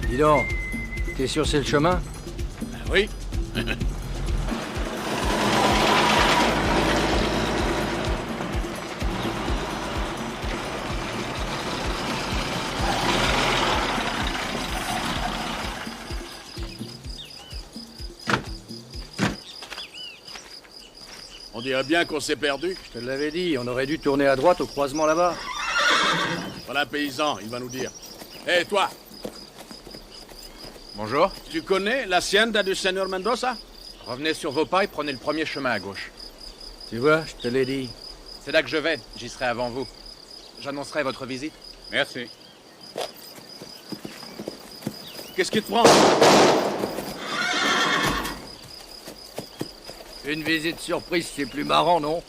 Dis donc, t'es sûr c'est le chemin? Oui. On dirait bien qu'on s'est perdu. Je te l'avais dit, on aurait dû tourner à droite au croisement là-bas. Voilà un paysan, il va nous dire. Hé, toi, Bonjour. tu connais l'hacienda du Seigneur Mendoza? Revenez sur vos pas et prenez le premier chemin à gauche. Tu vois, je te l'ai dit. C'est là que je vais. J'y serai avant vous. J'annoncerai votre visite. Merci. Qu'est-ce qui te prend? Une visite surprise, c'est plus marrant, non?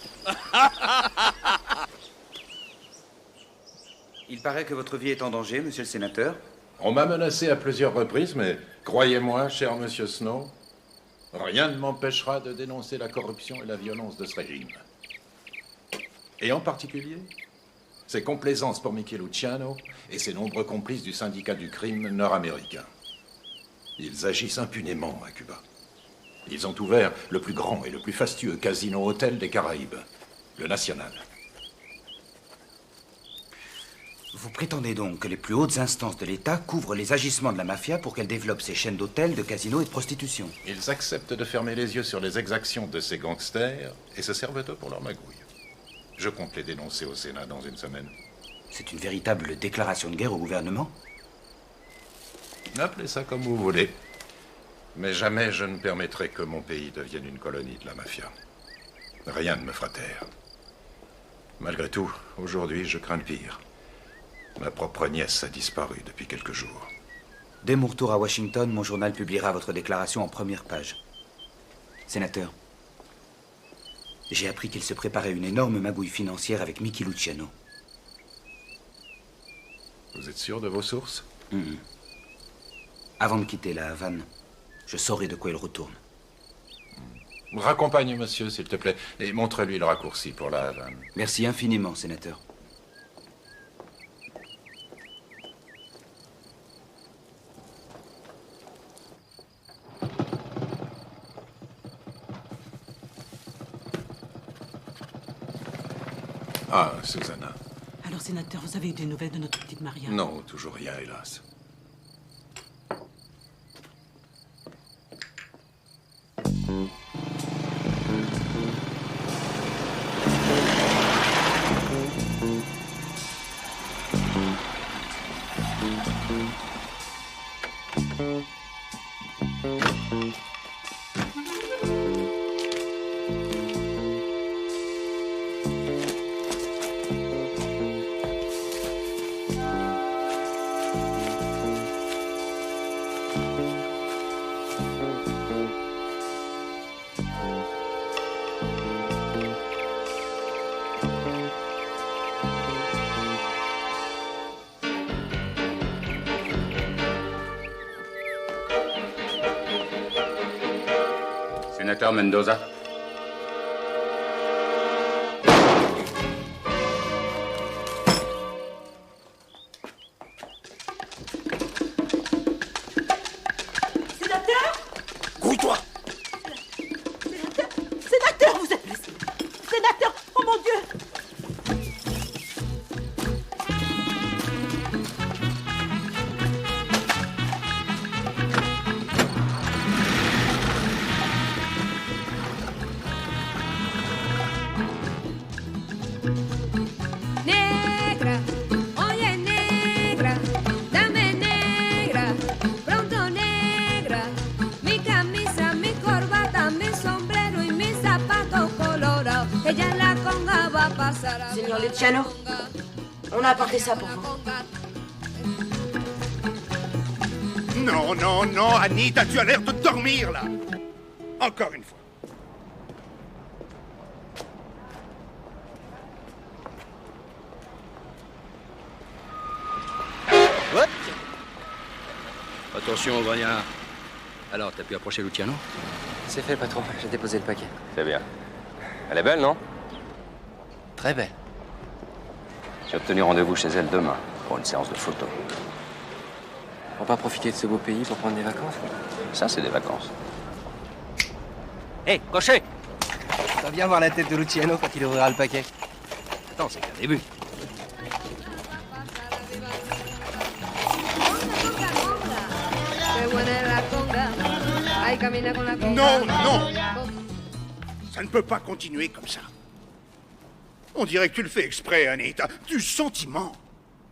Il paraît que votre vie est en danger, monsieur le sénateur. On m'a menacé à plusieurs reprises, mais croyez-moi, cher monsieur Snow, rien ne m'empêchera de dénoncer la corruption et la violence de ce régime. Et en particulier, ses complaisances pour Mickey Luciano et ses nombreux complices du syndicat du crime nord-américain. Ils agissent impunément à Cuba. Ils ont ouvert le plus grand et le plus fastueux casino-hôtel des Caraïbes, le National. Vous prétendez donc que les plus hautes instances de l'État couvrent les agissements de la mafia pour qu'elle développe ses chaînes d'hôtels, de casinos et de prostitution. Ils acceptent de fermer les yeux sur les exactions de ces gangsters et se servent d'eux pour leur magouille. Je compte les dénoncer au Sénat dans une semaine. C'est une véritable déclaration de guerre au gouvernement. Appelez ça comme vous voulez. Mais jamais je ne permettrai que mon pays devienne une colonie de la mafia. Rien ne me fera taire. Malgré tout, aujourd'hui, je crains le pire. Ma propre nièce a disparu depuis quelques jours. Dès mon retour à Washington, mon journal publiera votre déclaration en première page. Sénateur, j'ai appris qu'il se préparait une énorme magouille financière avec Mickey Luciano. Vous êtes sûr de vos sources? Avant de quitter la Havane, je saurai de quoi il retourne. Raccompagne monsieur, s'il te plaît, et montre-lui le raccourci pour la Havane. Merci infiniment, sénateur. Ah, Susanna. Alors, sénateur, vous avez eu des nouvelles de notre petite Maria? Non, toujours rien, hélas. Sénateur Mendoza. Sénateur? Grouille-toi! Sénateur? Sénateur, vous êtes blessé! Sénateur! Oh mon Dieu! Signor Luciano, on a apporté ça pour vous. Non, non, non, Anita, tu as l'air de dormir, là. Encore une fois. What? Attention, Grognard. Alors, t'as pu approcher Luciano? C'est fait, patron. J'ai déposé le paquet. C'est bien. Elle est belle, non? Très belle. J'ai obtenu rendez-vous chez elle demain pour une séance de photos. On va pas profiter de ce beau pays pour prendre des vacances? Ça, c'est des vacances. Hé, cocher! On va bien voir la tête de Luciano quand il ouvrira le paquet. Attends, c'est qu'un début. Non, non! Ça ne peut pas continuer comme ça. On dirait que tu le fais exprès, Anita. Du sentiment.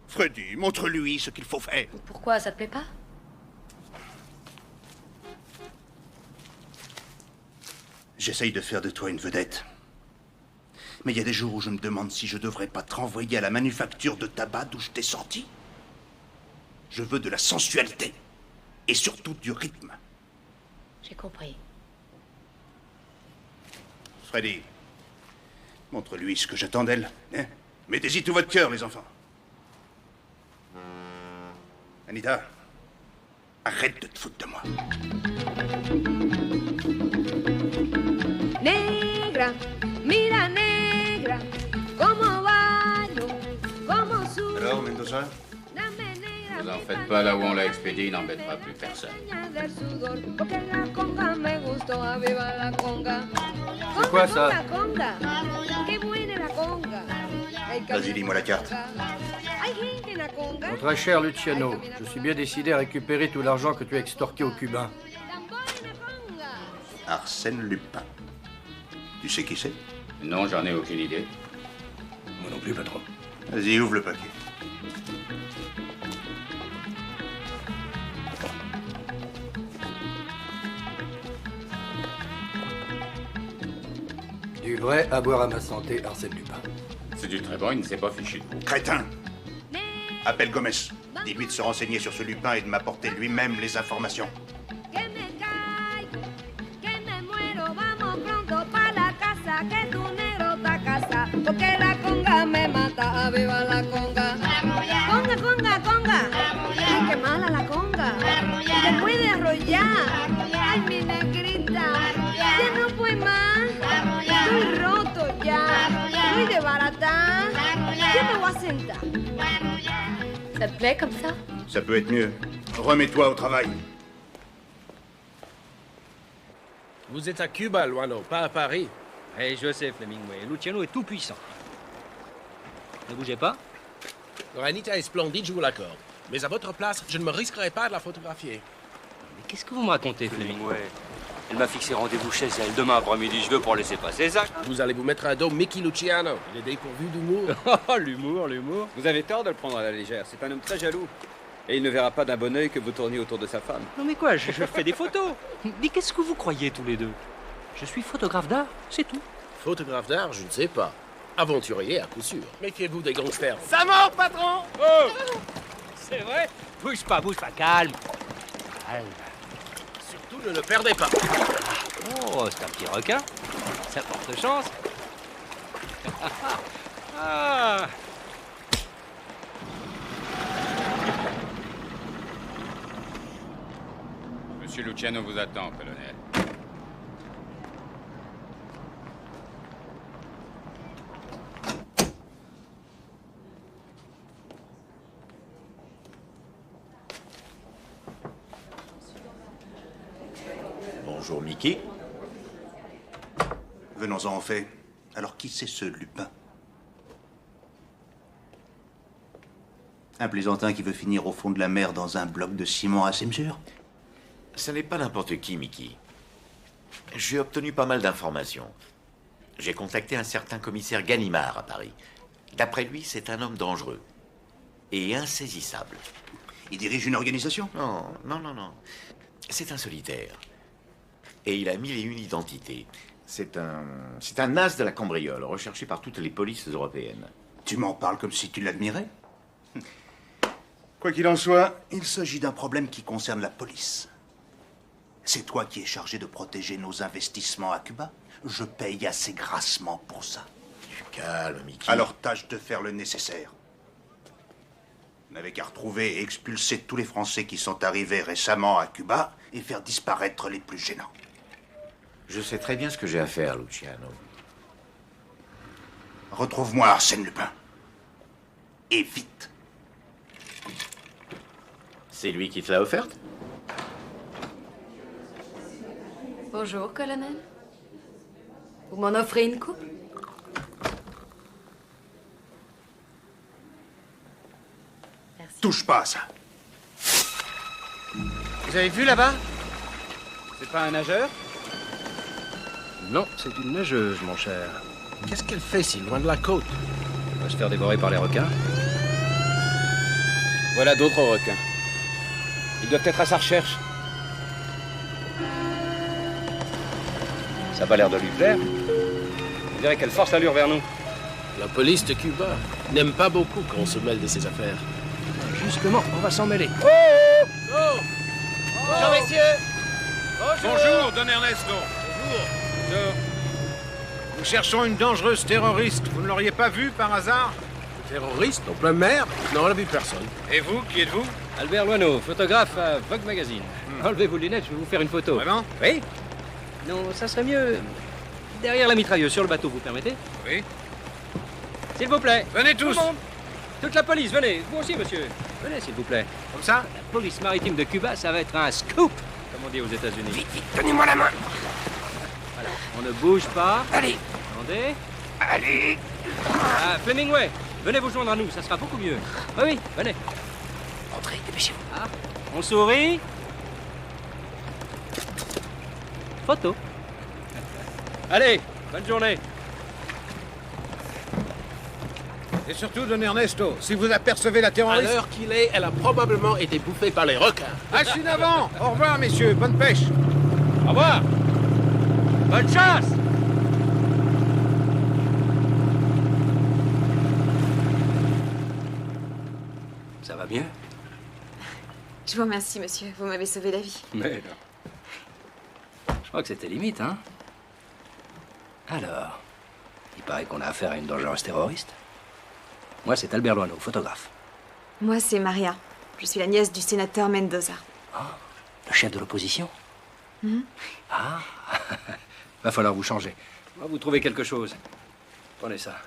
Freddy, montre-lui ce qu'il faut faire. Pourquoi, ça te plaît pas? J'essaye de faire de toi une vedette. Mais il y a des jours où je me demande si je devrais pas te renvoyer à la manufacture de tabac d'où je t'ai sorti. Je veux de la sensualité. Et surtout du rythme. J'ai compris. Freddy, montre-lui ce que j'attends d'elle. Hein? Mettez-y tout votre cœur, les enfants. Anita, arrête de te foutre de moi. Negra, mira negra, como bailo, como subo. Alors, Mendoza? Vous en faites pas, là où on l'a expédié, il n'embêtera plus personne. C'est quoi ça? Vas-y, lis-moi la carte. Mon très cher Luciano, je suis bien décidé à récupérer tout l'argent que tu as extorqué aux Cubains. Arsène Lupin. Tu sais qui c'est? Non, j'en ai aucune idée. Moi non plus, patron. Vas-y, ouvre le paquet. Du vrai à boire à ma santé, Arsène Lupin. C'est du très bon, il ne s'est pas fichu de vous. Crétin! Appelle Gomez. Dis-lui de se renseigner sur ce Lupin et de m'apporter lui-même les informations. Conga, conga, conga. Ay, qué mala la conga. Te puede arrollar. Ay, mi negrita. Ya no puedo más. Estoy roto ya. Estoy de barata. Ya me voy a sentar. Ça te plaît comme ça? Ça peut être mieux. Remets-toi au travail. Vous êtes à Cuba, Luano, pas à Paris. Eh, je sais, Flemingway. Luciano est tout puissant. Ne bougez pas. Anita est splendide, je vous l'accorde. Mais à votre place, je ne me risquerais pas de la photographier. Mais qu'est-ce que vous me racontez, Flemingway? Elle m'a fixé rendez-vous chez elle demain après-midi. Je veux pour laisser passer ça. Vous allez vous mettre à dos Mickey Luciano. Il est dépourvu d'humour. Oh, l'humour, l'humour. Vous avez tort de le prendre à la légère. C'est un homme très jaloux. Et il ne verra pas d'un bon œil que vous tourniez autour de sa femme. Non mais quoi, je fais des photos. Mais qu'est-ce que vous croyez tous les deux? Je suis photographe d'art, c'est tout. Photographe d'art, je ne sais pas. Aventurier à coup sûr. Méfiez-vous des gangsters. Ça mord, patron! Oh! C'est vrai? Bouge pas, calme. Calme. Surtout ne le perdez pas. Oh, c'est un petit requin. Ça porte chance. Ah. Monsieur Luciano vous attend, colonel. Bonjour, Mickey. Venons-en en fait. Alors, qui c'est ce Lupin? Un plaisantin qui veut finir au fond de la mer dans un bloc de ciment à ses mesures? Ce n'est pas n'importe qui, Mickey. J'ai obtenu pas mal d'informations. J'ai contacté un certain commissaire Ganimard à Paris. D'après lui, c'est un homme dangereux et insaisissable. Il dirige une organisation? Non, non, non, non. C'est un solitaire. Et il a 1001 identités. C'est un as de la cambriole, recherché par toutes les polices européennes. Tu m'en parles comme si tu l'admirais. Quoi qu'il en soit, il s'agit d'un problème qui concerne la police. C'est toi qui es chargé de protéger nos investissements à Cuba. Je paye assez grassement pour ça. Du calme, Mickey. Alors tâche de faire le nécessaire. Vous n'avez qu'à retrouver et expulser tous les Français qui sont arrivés récemment à Cuba et faire disparaître les plus gênants. Je sais très bien ce que j'ai à faire, Luciano. Retrouve-moi Arsène Lupin. Et vite. C'est lui qui te l'a offerte? Bonjour, colonel. Vous m'en offrez une coupe? Touche pas à ça. Vous avez vu là-bas? C'est pas un nageur? Non, c'est une nageuse, mon cher. Qu'est-ce qu'elle fait si loin de la côte? Elle va se faire dévorer par les requins. Voilà d'autres requins. Ils doivent être à sa recherche. Ça n'a pas l'air de lui plaire. On dirait qu'elle force l'allure vers nous. La police de Cuba n'aime pas beaucoup qu'on se mêle de ses affaires. Justement, on va s'en mêler. Bonjour, messieurs. Bonjour, Don Ernesto. Bonjour. Nous cherchons une dangereuse terroriste. Vous ne l'auriez pas vue par hasard? Terroriste, en plein mer? Non, on n'a vu personne. Et vous, qui êtes-vous? Albert Loineau, photographe à Vogue Magazine. Enlevez vos lunettes, je vais vous faire une photo. Vraiment? Oui? Non, ça serait mieux derrière la mitrailleuse, sur le bateau, vous permettez? Oui. S'il vous plaît. Venez tous. Tout le monde. Toute la police, venez. Vous aussi, monsieur. Venez, s'il vous plaît. Comme ça? La police maritime de Cuba, ça va être un scoop, comme on dit aux États-Unis. Vite, vite, tenez-moi la main. Voilà. On ne bouge pas. Allez. Attendez. Allez. Ah, Flemingway, venez vous joindre à nous, ça sera beaucoup mieux. Oui, oui, venez. Entrez, dépêchez-vous. Ah, on sourit. Photo. Allez, bonne journée. Et surtout, Don Ernesto, si vous apercevez la À terroriste... l'heure qu'il est, elle a probablement été bouffée par les requins. Achille avant. Au revoir, messieurs. Bonne pêche. Au revoir. Bonne chasse. Ça va bien? Je vous remercie, monsieur. Vous m'avez sauvé la vie. Mais non. Je crois que c'était limite, hein? Alors, il paraît qu'on a affaire à une dangereuse terroriste. Moi, c'est Albert Loineau, photographe. Moi, c'est Maria. Je suis la nièce du sénateur Mendoza. Le chef de l'opposition? Mhm. Ah. Va falloir vous changer. On va vous trouver quelque chose. Prenez ça.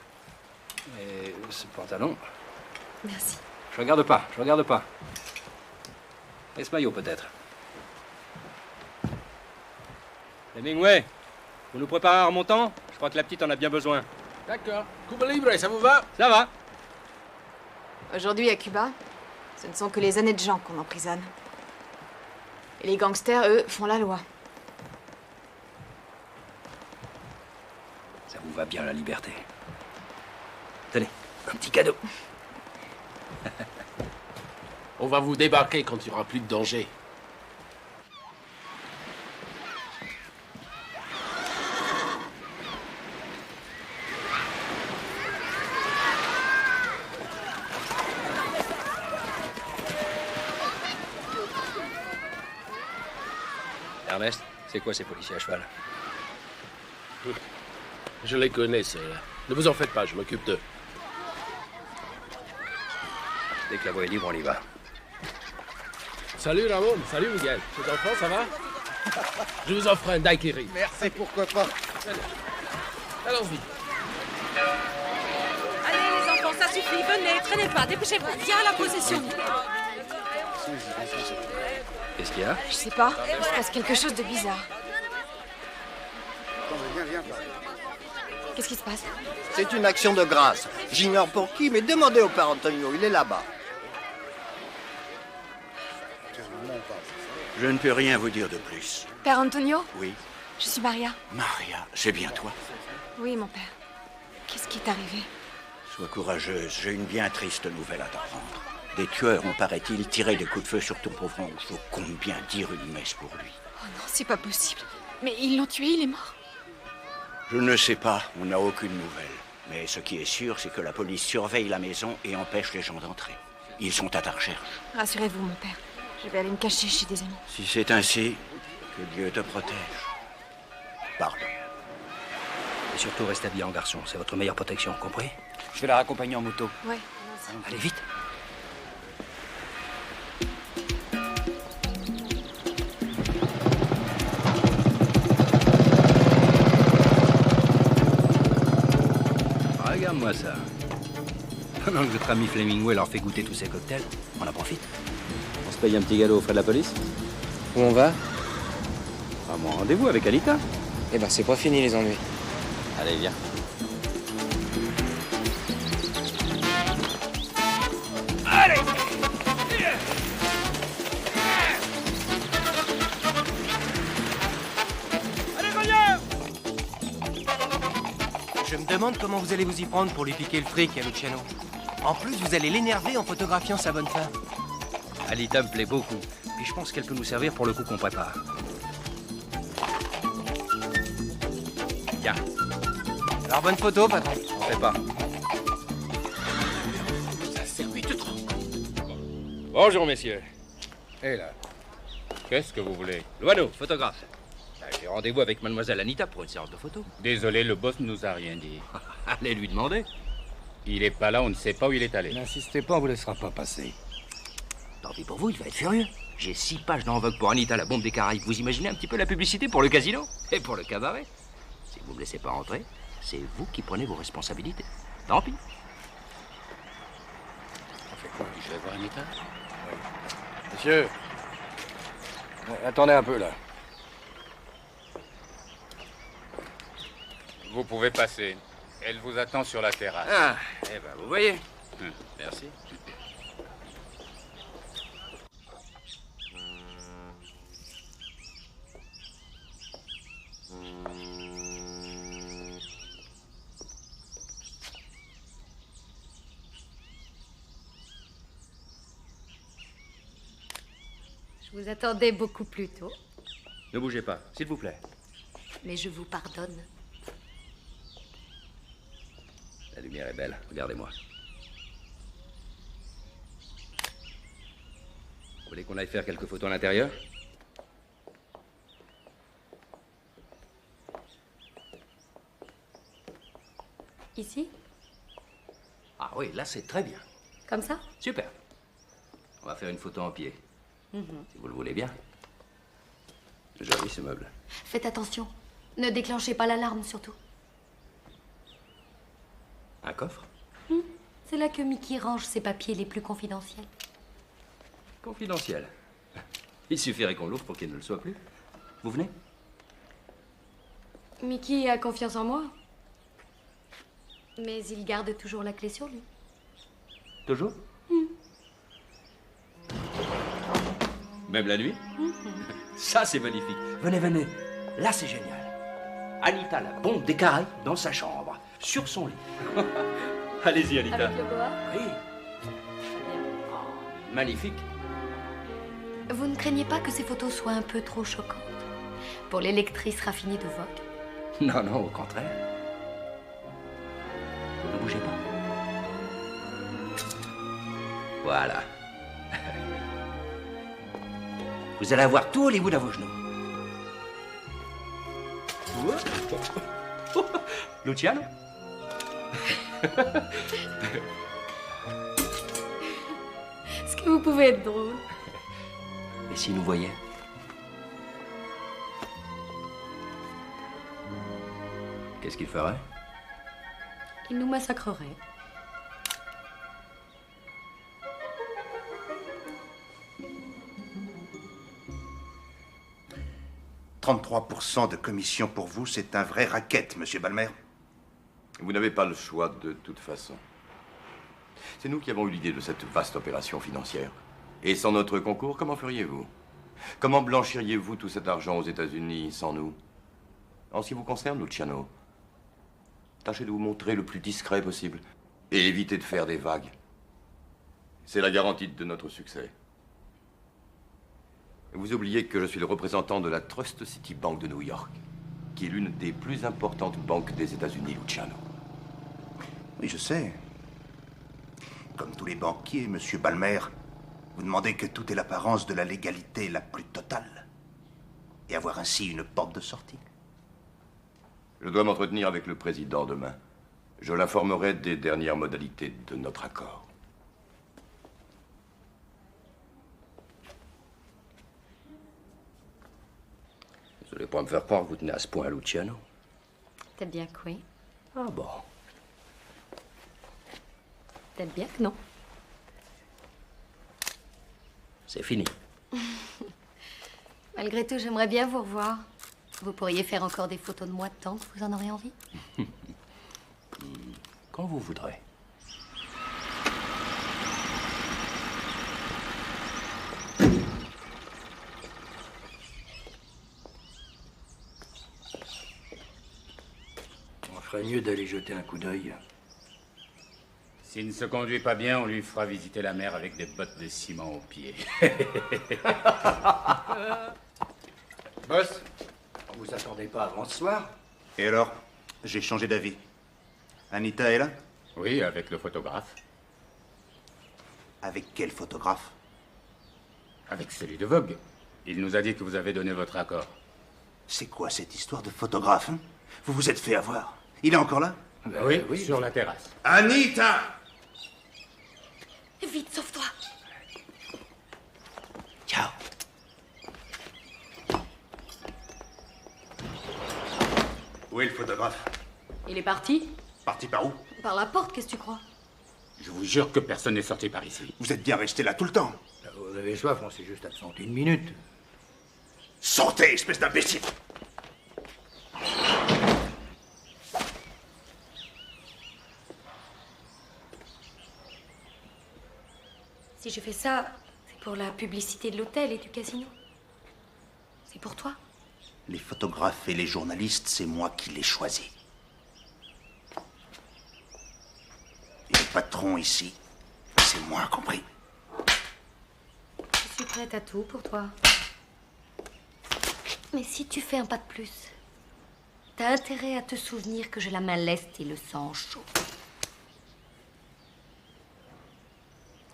Et ce pantalon. Merci. Je regarde pas, je regarde pas. Et ce maillot, peut-être. Hemingway, vous nous préparez un remontant? Je crois que la petite en a bien besoin. D'accord. Cuba Libre, ça vous va? Ça va. Aujourd'hui, à Cuba, ce ne sont que les honnêtes gens qu'on emprisonne. Et les gangsters, eux, font la loi. Ça vous va bien, la liberté. Tenez, un petit cadeau. On va vous débarquer quand il n'y aura plus de danger. Ernest, c'est quoi ces policiers à cheval? Je les connais, ceux-là. Ne vous en faites pas, je m'occupe d'eux. Dès que la voie est libre, on y va. Salut Ramon, salut Miguel. Les enfants, ça va? Je vous offre un daiquiri. Merci, pourquoi pas. Allons-y. Allez, les enfants, ça suffit. Venez, traînez pas. Dépêchez-vous. Viens à la possession. Qu'est-ce qu'il y a? Je sais pas. Il se passe quelque chose de bizarre. Qu'est-ce qui se passe? C'est une action de grâce. J'ignore pour qui, mais demandez au père Antonio, il est là-bas. Je ne peux rien vous dire de plus. Père Antonio? Oui. Je suis Maria. Maria, c'est bien toi. Oui, mon père. Qu'est-ce qui est arrivé? Sois courageuse, j'ai une bien triste nouvelle à t'apprendre. Des tueurs ont, paraît-il, tiré des coups de feu sur ton pauvre oncle. Je compte bien dire une messe pour lui. Oh non, c'est pas possible. Mais ils l'ont tué, il est mort. Je ne sais pas, on n'a aucune nouvelle. Mais ce qui est sûr, c'est que la police surveille la maison et empêche les gens d'entrer. Ils sont à ta recherche. Rassurez-vous, mon père. Je vais aller me cacher chez des amis. Si c'est ainsi, que Dieu te protège. Pardon. Et surtout, restez habillé en garçon. C'est votre meilleure protection, compris? Je vais la raccompagner en moto. Ouais. Allez, vite. Regarde-moi ça. Pendant que votre ami Flemingway leur fait goûter tous ces cocktails, on en profite. On se paye un petit galop aux frais de la police? Où on va? À mon rendez-vous avec Alita. Eh ben, c'est pas fini les ennuis. Allez, viens. Allez! Allez, Roger! Je me demande comment vous allez vous y prendre pour lui piquer le fric à Luciano. En plus, vous allez l'énerver en photographiant sa bonne femme. Alita me plaît beaucoup. Et je pense qu'elle peut nous servir pour le coup qu'on prépare. Tiens. Alors, bonne photo, patron. On fait pas. Ça a servi de trop. Bonjour, messieurs. Et là? Qu'est-ce que vous voulez? Loineau, photographe. J'ai rendez-vous avec mademoiselle Anita pour une séance de photos. Désolé, le boss ne nous a rien dit. Allez lui demander. Il est pas là, on ne sait pas où il est allé. N'insistez pas, on vous laissera pas passer. Tant pis pour vous, il va être furieux. J'ai 6 pages d'envogue pour Anita, la bombe des Caraïbes. Vous imaginez un petit peu la publicité pour le casino et pour le cabaret? Si vous me laissez pas entrer, c'est vous qui prenez vos responsabilités. Tant pis. On fait quoi? Je vais voir Anita? Monsieur, attendez un peu là. Vous pouvez passer. Elle vous attend sur la terrasse. Ah, eh ben, vous voyez. Merci. Je vous attendais beaucoup plus tôt, Ne bougez pas, s'il vous plaît. mais je vous pardonne. La lumière est belle, regardez-moi. Vous voulez qu'on aille faire quelques photos à l'intérieur? Ici? Ah oui, là c'est très bien. Comme ça? Super. On va faire une photo en pied, si vous le voulez bien. Joli ce meuble. Faites attention. Ne déclenchez pas l'alarme, surtout. Un coffre? C'est là que Mickey range ses papiers les plus confidentiels. Confidentiel. Il suffirait qu'on l'ouvre pour qu'il ne le soit plus. Vous venez? Mickey a confiance en moi. Mais il garde toujours la clé sur lui. Toujours? Même la nuit? Ça, c'est magnifique. Venez, venez. Là, c'est génial. Anita, la bombe des Caraïbes, dans sa chambre, sur son lit. Allez-y, Anita. Avec le boa? Oui. Magnifique. Vous ne craignez pas que ces photos soient un peu trop choquantes pour les lectrices raffinées de Vogue? Non, non, au contraire. Ne bougez pas. Voilà. Vous allez avoir tout Hollywood à vos genoux. Luciano? Est-ce que vous pouvez être drôle? Et s'il nous voyait? Qu'est-ce qu'il ferait? Il nous massacrerait. « 33% de commission pour vous, c'est un vrai racket, monsieur Balmer. Vous n'avez pas le choix de toute façon. C'est nous qui avons eu l'idée de cette vaste opération financière. Et sans notre concours, comment feriez-vous? Comment blanchiriez-vous tout cet argent aux États-Unis sans nous? En ce qui vous concerne, Luciano, tâchez de vous montrer le plus discret possible et évitez de faire des vagues. C'est la garantie de notre succès. Vous oubliez que je suis le représentant de la Trust City Bank de New York, qui est l'une des plus importantes banques des États-Unis, Luciano. Oui, je sais. Comme tous les banquiers, monsieur Balmer, vous demandez que tout ait l'apparence de la légalité la plus totale. Et avoir ainsi une porte de sortie. Je dois m'entretenir avec le président demain. Je l'informerai des dernières modalités de notre accord. Vous n'allez pas me faire croire que vous tenez à ce point à Luciano. Peut-être bien que oui. Ah bon. Peut-être bien que non. C'est fini. Malgré tout, j'aimerais bien vous revoir. Vous pourriez faire encore des photos de moi de temps que vous en aurez envie. Quand vous voudrez. On ferait mieux d'aller jeter un coup d'œil. S'il ne se conduit pas bien, on lui fera visiter la mer avec des bottes de ciment aux pieds. Boss, on vous attendait pas avant ce soir? Et alors? J'ai changé d'avis. Anita est là? Oui, avec le photographe. Avec quel photographe? Avec celui de Vogue. Il nous a dit que vous avez donné votre accord. C'est quoi cette histoire de photographe, hein? Vous vous êtes fait avoir. Il est encore là? Oui, sur la terrasse. Anita! Vite, sauve-toi. Ciao. Où est le photographe? Il est parti? Parti par où? Par la porte, qu'est-ce que tu crois? Je vous jure que personne n'est sorti par ici. Vous êtes bien resté là tout le temps. Vous avez soif, on s'est juste absenté une minute. Sortez, espèce d'imbécile! Si je fais ça, c'est pour la publicité de l'hôtel et du casino. C'est pour toi. Les photographes et les journalistes, c'est moi qui les choisis. Et le patron ici, c'est moi, compris? Je suis prête à tout pour toi. Mais si tu fais un pas de plus, t'as intérêt à te souvenir que j'ai la main leste et le sang chaud.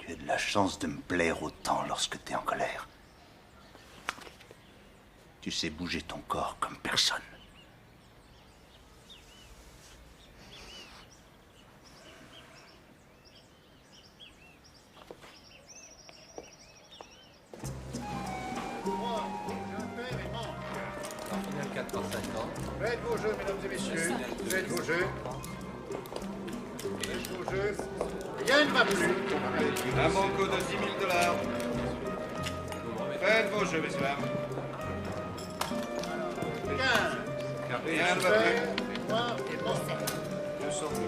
Tu as de la chance de me plaire autant lorsque t'es en colère. Tu sais bouger ton corps comme personne. Faites vos jeux, mesdames et messieurs. Faites vos jeux. Faites vos jeux. Rien ne va plus. Un manco de 10 000 $. Faites vos jeux, messieurs. 15. Rien ne va plus. 200 000.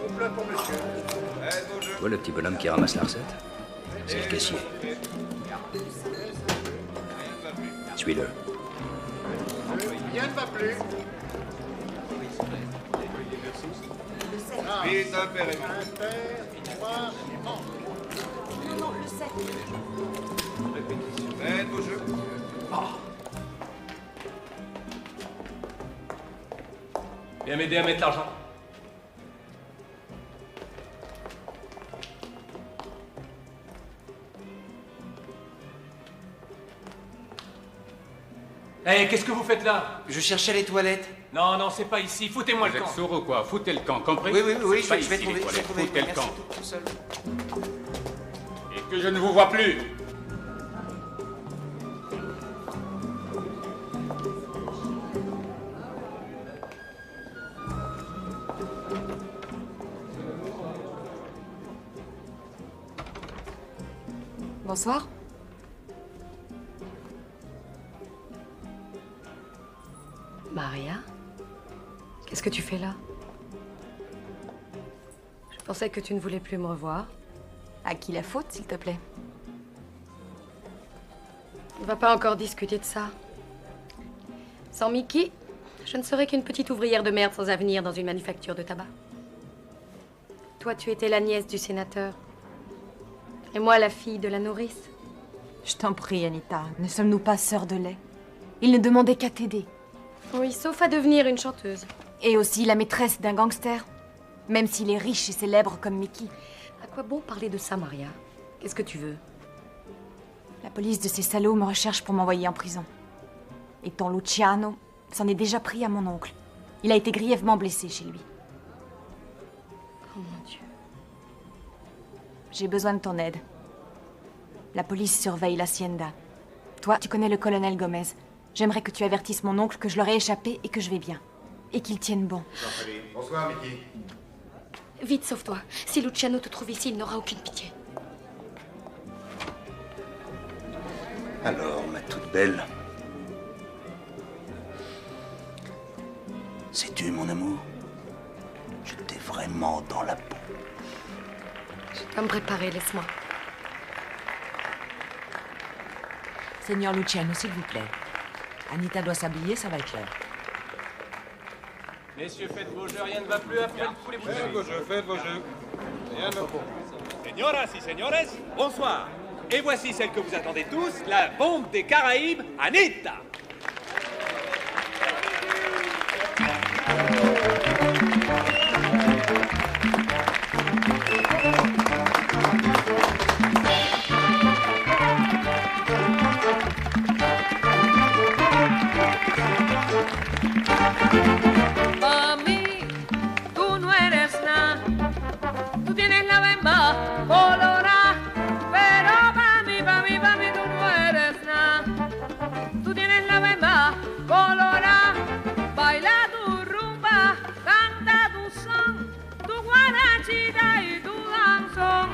Au plat pour monsieur. Faites vos jeux. Tu vois le petit bonhomme qui ramasse la recette? C'est le caissier. Suis-le. Rien ne va plus. Vite, impérément. Non, non, le 7. Faites vos jeux. Viens m'aider à mettre l'argent. Hé, qu'est-ce que vous faites là? Je cherchais les toilettes. Non, non, c'est pas ici. Foutez-moi Vous le êtes camp. sourd ou quoi? Foutez le camp, compris? Oui, C'est pas je vais ici, trouver. les toilettes. Foutez Foutez le Merci, camp. tout seul. Et que je ne vous vois plus. Bonsoir. Maria, qu'est-ce que tu fais là? Je pensais que tu ne voulais plus me revoir. À qui la faute, s'il te plaît? On ne va pas encore discuter de ça. Sans Mickey, je ne serais qu'une petite ouvrière de merde sans avenir dans une manufacture de tabac. Toi, tu étais la nièce du sénateur. Et moi, la fille de la nourrice. Je t'en prie, Anita. Ne sommes-nous pas sœurs de lait? Il ne demandait qu'à t'aider. Oui, sauf à devenir une chanteuse. Et aussi la maîtresse d'un gangster. Même s'il est riche et célèbre comme Mickey. À quoi bon parler de ça, Maria? Qu'est-ce que tu veux? La police de ces salauds me recherche pour m'envoyer en prison. Et ton Luciano s'en est déjà pris à mon oncle. Il a été grièvement blessé chez lui. Oh mon Dieu. J'ai besoin de ton aide. La police surveille l'hacienda. Toi, tu connais le colonel Gomez. J'aimerais que tu avertisses mon oncle que je leur ai échappé et que je vais bien. Et qu'il tienne bon. Bonsoir, Mickey. Vite, sauve-toi. Si Luciano te trouve ici, il n'aura aucune pitié. Alors, ma toute belle. Sais-tu, mon amour, j'étais vraiment dans la peau. Je dois me préparer, laisse-moi. Seigneur Luciano, s'il vous plaît. Anita doit s'habiller, ça va être l'heure. Messieurs, faites vos jeux, rien ne va plus après tous les Faites vos jeux, faites vos jeux. Rien ne va pas. Señoras y señores, bonsoir. Et voici celle que vous attendez tous, la bombe des Caraïbes, Anita. Mami, tú no eres nada. Tú tienes la bemba colorada, pero mami, tú no eres nada. Tú tienes la bemba colorada, baila tu rumba, canta tu son, tu guarachita y tu danzón.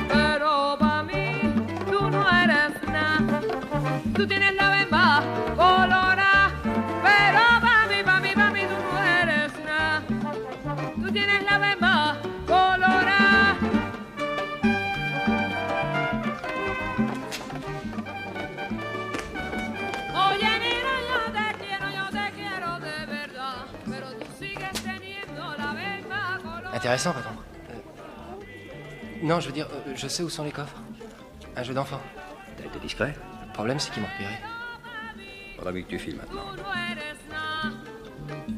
Pero mami, tú no eres nada. Tú tienes la bemba colorada, pero mami, tú no eres nada. Tú tienes la bemba colorada. Oye, nena, yo te quiero de verdad, pero tú sigues teniendo la bemba colorada. Intéressant, patron. Non, je veux dire, je sais où sont les coffres. Un jeu d'enfant. T'as été discret? Le problème, c'est qu'ils m'ont repéré. Faudra mieux que tu filmes maintenant. Tú no eres nada.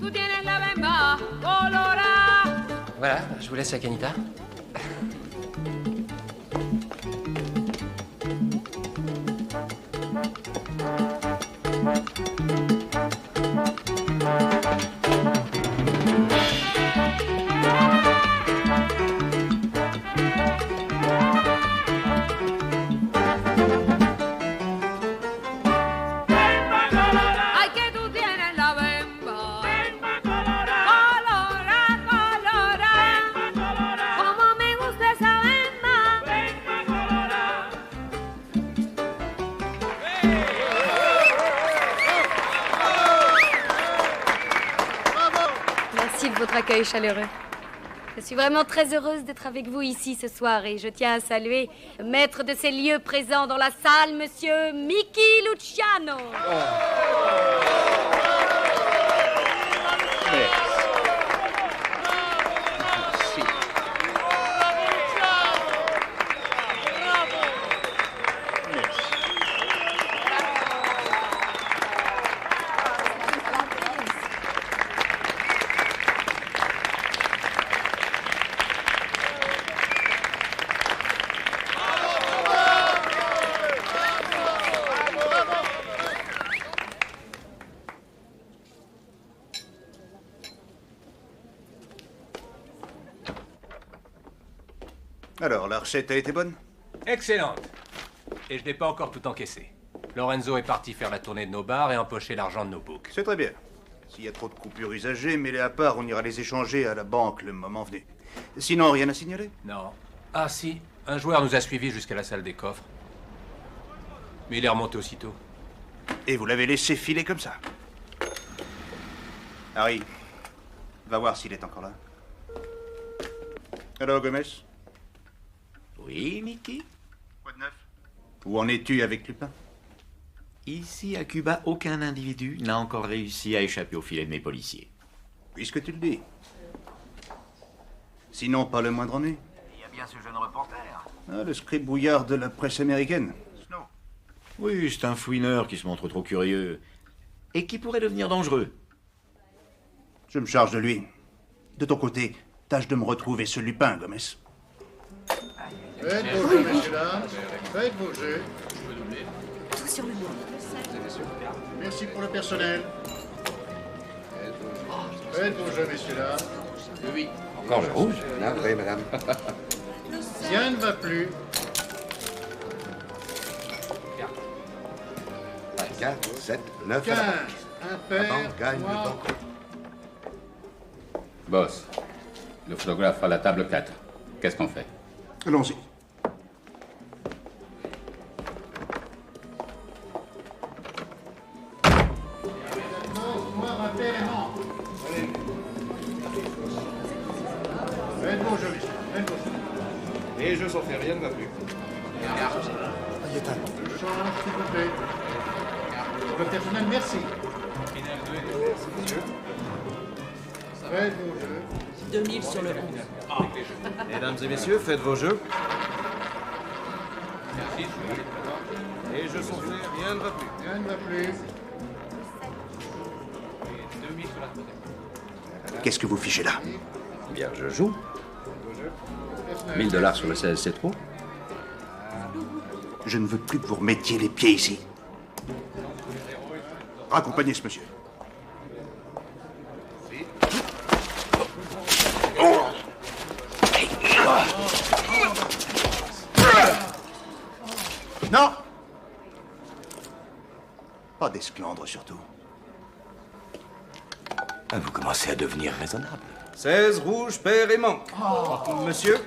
Tú tienes la bemba colorada. Voilà, je vous laisse avec Anita. Ay, que tú tienes la bemba colorada, colorada. Como me gusta esa bemba. Merci de votre accueil chaleureux. Je suis vraiment très heureuse d'être avec vous ici ce soir et je tiens à saluer le maître de ces lieux présent dans la salle, monsieur Mickey Luciano. Alors, la recette a été bonne? Excellente. Et je n'ai pas encore tout encaissé. Lorenzo est parti faire la tournée de nos bars et empocher l'argent de nos boucs. C'est très bien. S'il y a trop de coupures usagées, mets-les à part, on ira les échanger à la banque le moment venu. Sinon, rien à signaler? Non. Ah si, un joueur nous a suivis jusqu'à la salle des coffres. Mais il est remonté aussitôt. Et vous l'avez laissé filer comme ça? Harry, va voir s'il est encore là. Alors, Gomez? Oui, Mickey? Quoi de neuf? Où en es-tu avec Lupin? Ici, à Cuba, aucun individu n'a encore réussi à échapper au filet de mes policiers. Puisque tu le dis. Sinon, pas le moindre ennui. Il y a bien ce jeune reporter. Ah, le scribouillard de la presse américaine. Oui, c'est un fouineur qui se montre trop curieux et qui pourrait devenir dangereux. Je me charge de lui. De ton côté, tâche de me retrouver ce Lupin, Gomez. Faites vos jeux, messieurs, dames. Faites vos jeux. Tout sur le mot. Merci pour le personnel. Faites vos jeux, messieurs, dames. Oui. Encore le rouge? Navré, madame. Rien ne va plus. 4, 7, 9, 15. La Impair. banque gagne le 3. banco. Boss, le photographe à la table 4. Qu'est-ce qu'on fait? Allons-y. Noir, impair et mort. Allez. Faites vos jeux, messieurs. Faites vos jeux. Et je s'en fais, rien ne va plus. Je change, s'il vous plaît. Le personnel, merci. Faites vos jeux. 2000 sur le 11. Mesdames et messieurs, faites vos jeux. Et je s'en fais, rien ne va plus. Rien ne va plus. Qu'est-ce que vous fichez là? Bien, je joue. 1000 $ sur le 16, c'est trop? Je ne veux plus que vous remettiez les pieds ici. Raccompagnez ce monsieur. Non! Pas d'esclandre, surtout. Vous commencez à devenir raisonnable. 16 rouges, pair et manque. Monsieur,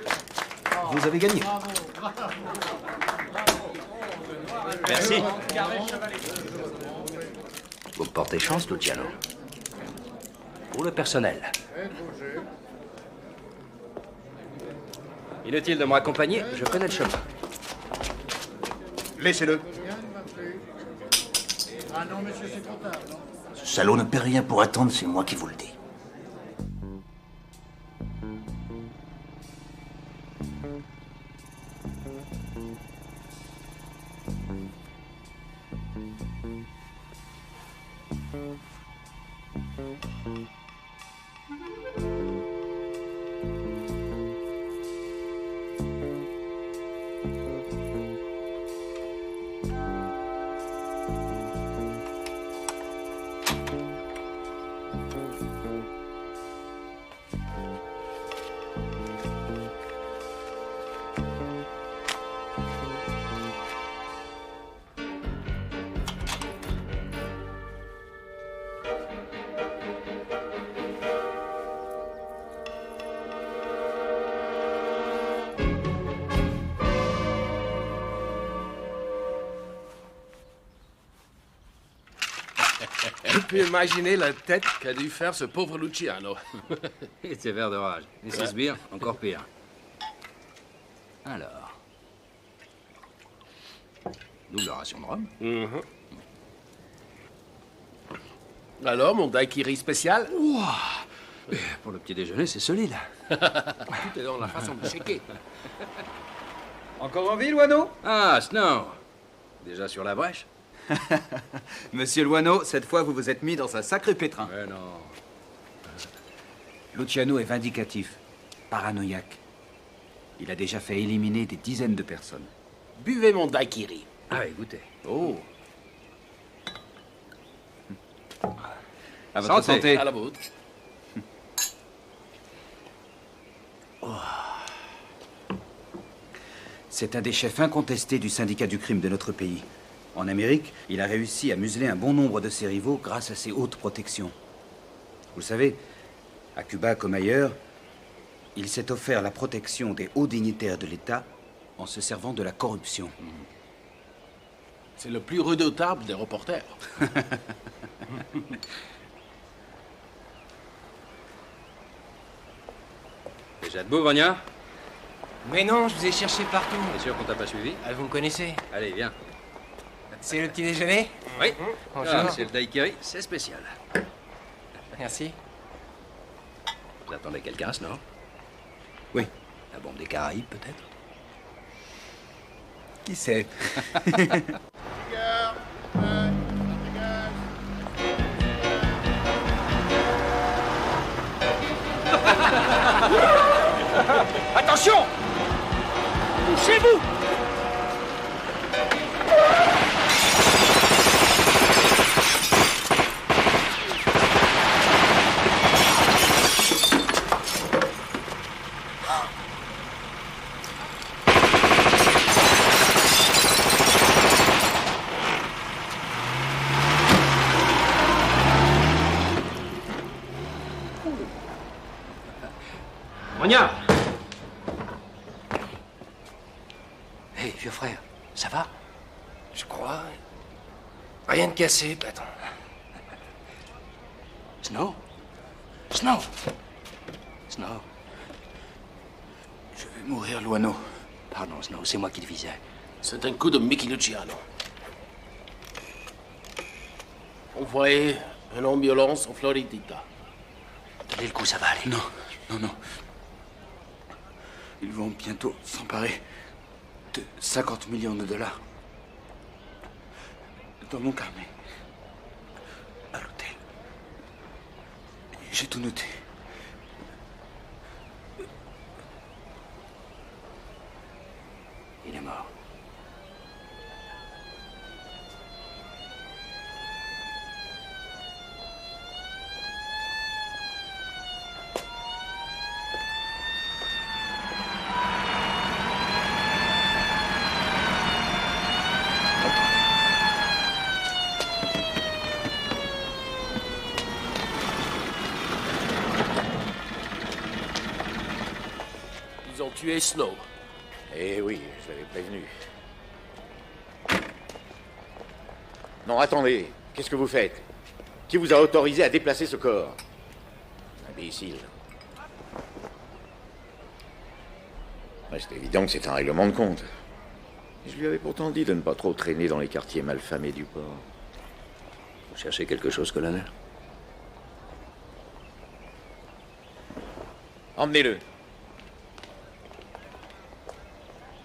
vous avez gagné. Merci. Vous me portez chance, Luciano. Pour le personnel. Faites vos jeux. Inutile de me raccompagner, je connais le chemin. Laissez-le. Rien ne va plus. Ah non, monsieur, c'est trop tard. Non. Ce salaud ne paie rien pour attendre, c'est moi qui vous le dis. Je peux imaginer la tête qu'a dû faire ce pauvre Luciano. Il était vert de rage. Et ses sbires, encore pire. Alors. Double ration de rhum. Alors, mon daiquiri spécial? Ouah. Pour le petit déjeuner, c'est solide. Tout est dans la façon de shaker. Encore en ville, Wano? Ah, Snow. Déjà sur la brèche? Monsieur Loineau, cette fois, vous vous êtes mis dans un sacré pétrin. Mais non. Luciano est vindicatif, paranoïaque. Il a déjà fait éliminer des dizaines de personnes. Buvez mon daiquiri. Ah oui, goûtez. Oh. À votre santé. À la vôtre. C'est un des chefs incontestés du syndicat du crime de notre pays. En Amérique, il a réussi à museler un bon nombre de ses rivaux grâce à ses hautes protections. Vous le savez, à Cuba comme ailleurs, il s'est offert la protection des hauts dignitaires de l'État en se servant de la corruption. C'est le plus redoutable des reporters. Déjà debout, Vania? Mais non, je vous ai cherché partout. T'es sûr qu'on t'a pas suivi? Ah, vous me connaissez? Allez, viens. C'est le petit déjeuner? Oui. Bonjour. Ah, c'est le daiquiri, c'est spécial. Merci. Vous attendez quelqu'un, non? Oui. La bombe des Caraïbes, peut-être? Qui sait? Attention! Touchez-vous! Moignard! Hé, vieux frère, ça va? Je crois. Rien de cassé, patron. Snow? Snow? Snow? Je vais mourir, Luano. Pardon, Snow, c'est moi qui le visais. C'est un coup de Mickey Luciano. Envoyé une ambulance en Floridita. Quel est le coup, ça va aller? Non, non, non. Ils vont bientôt s'emparer de 50 millions de dollars. Dans mon carnet. À l'hôtel. J'ai tout noté. Il est mort. Ils ont tué Snow. Eh oui, je l'avais prévenu. Non, attendez. Qu'est-ce que vous faites? Qui vous a autorisé à déplacer ce corps? Imbécile. Ouais, c'est évident que c'est un règlement de compte. Je lui avais pourtant dit de ne pas trop traîner dans les quartiers malfamés du port. Vous cherchez quelque chose, colonel? Emmenez-le.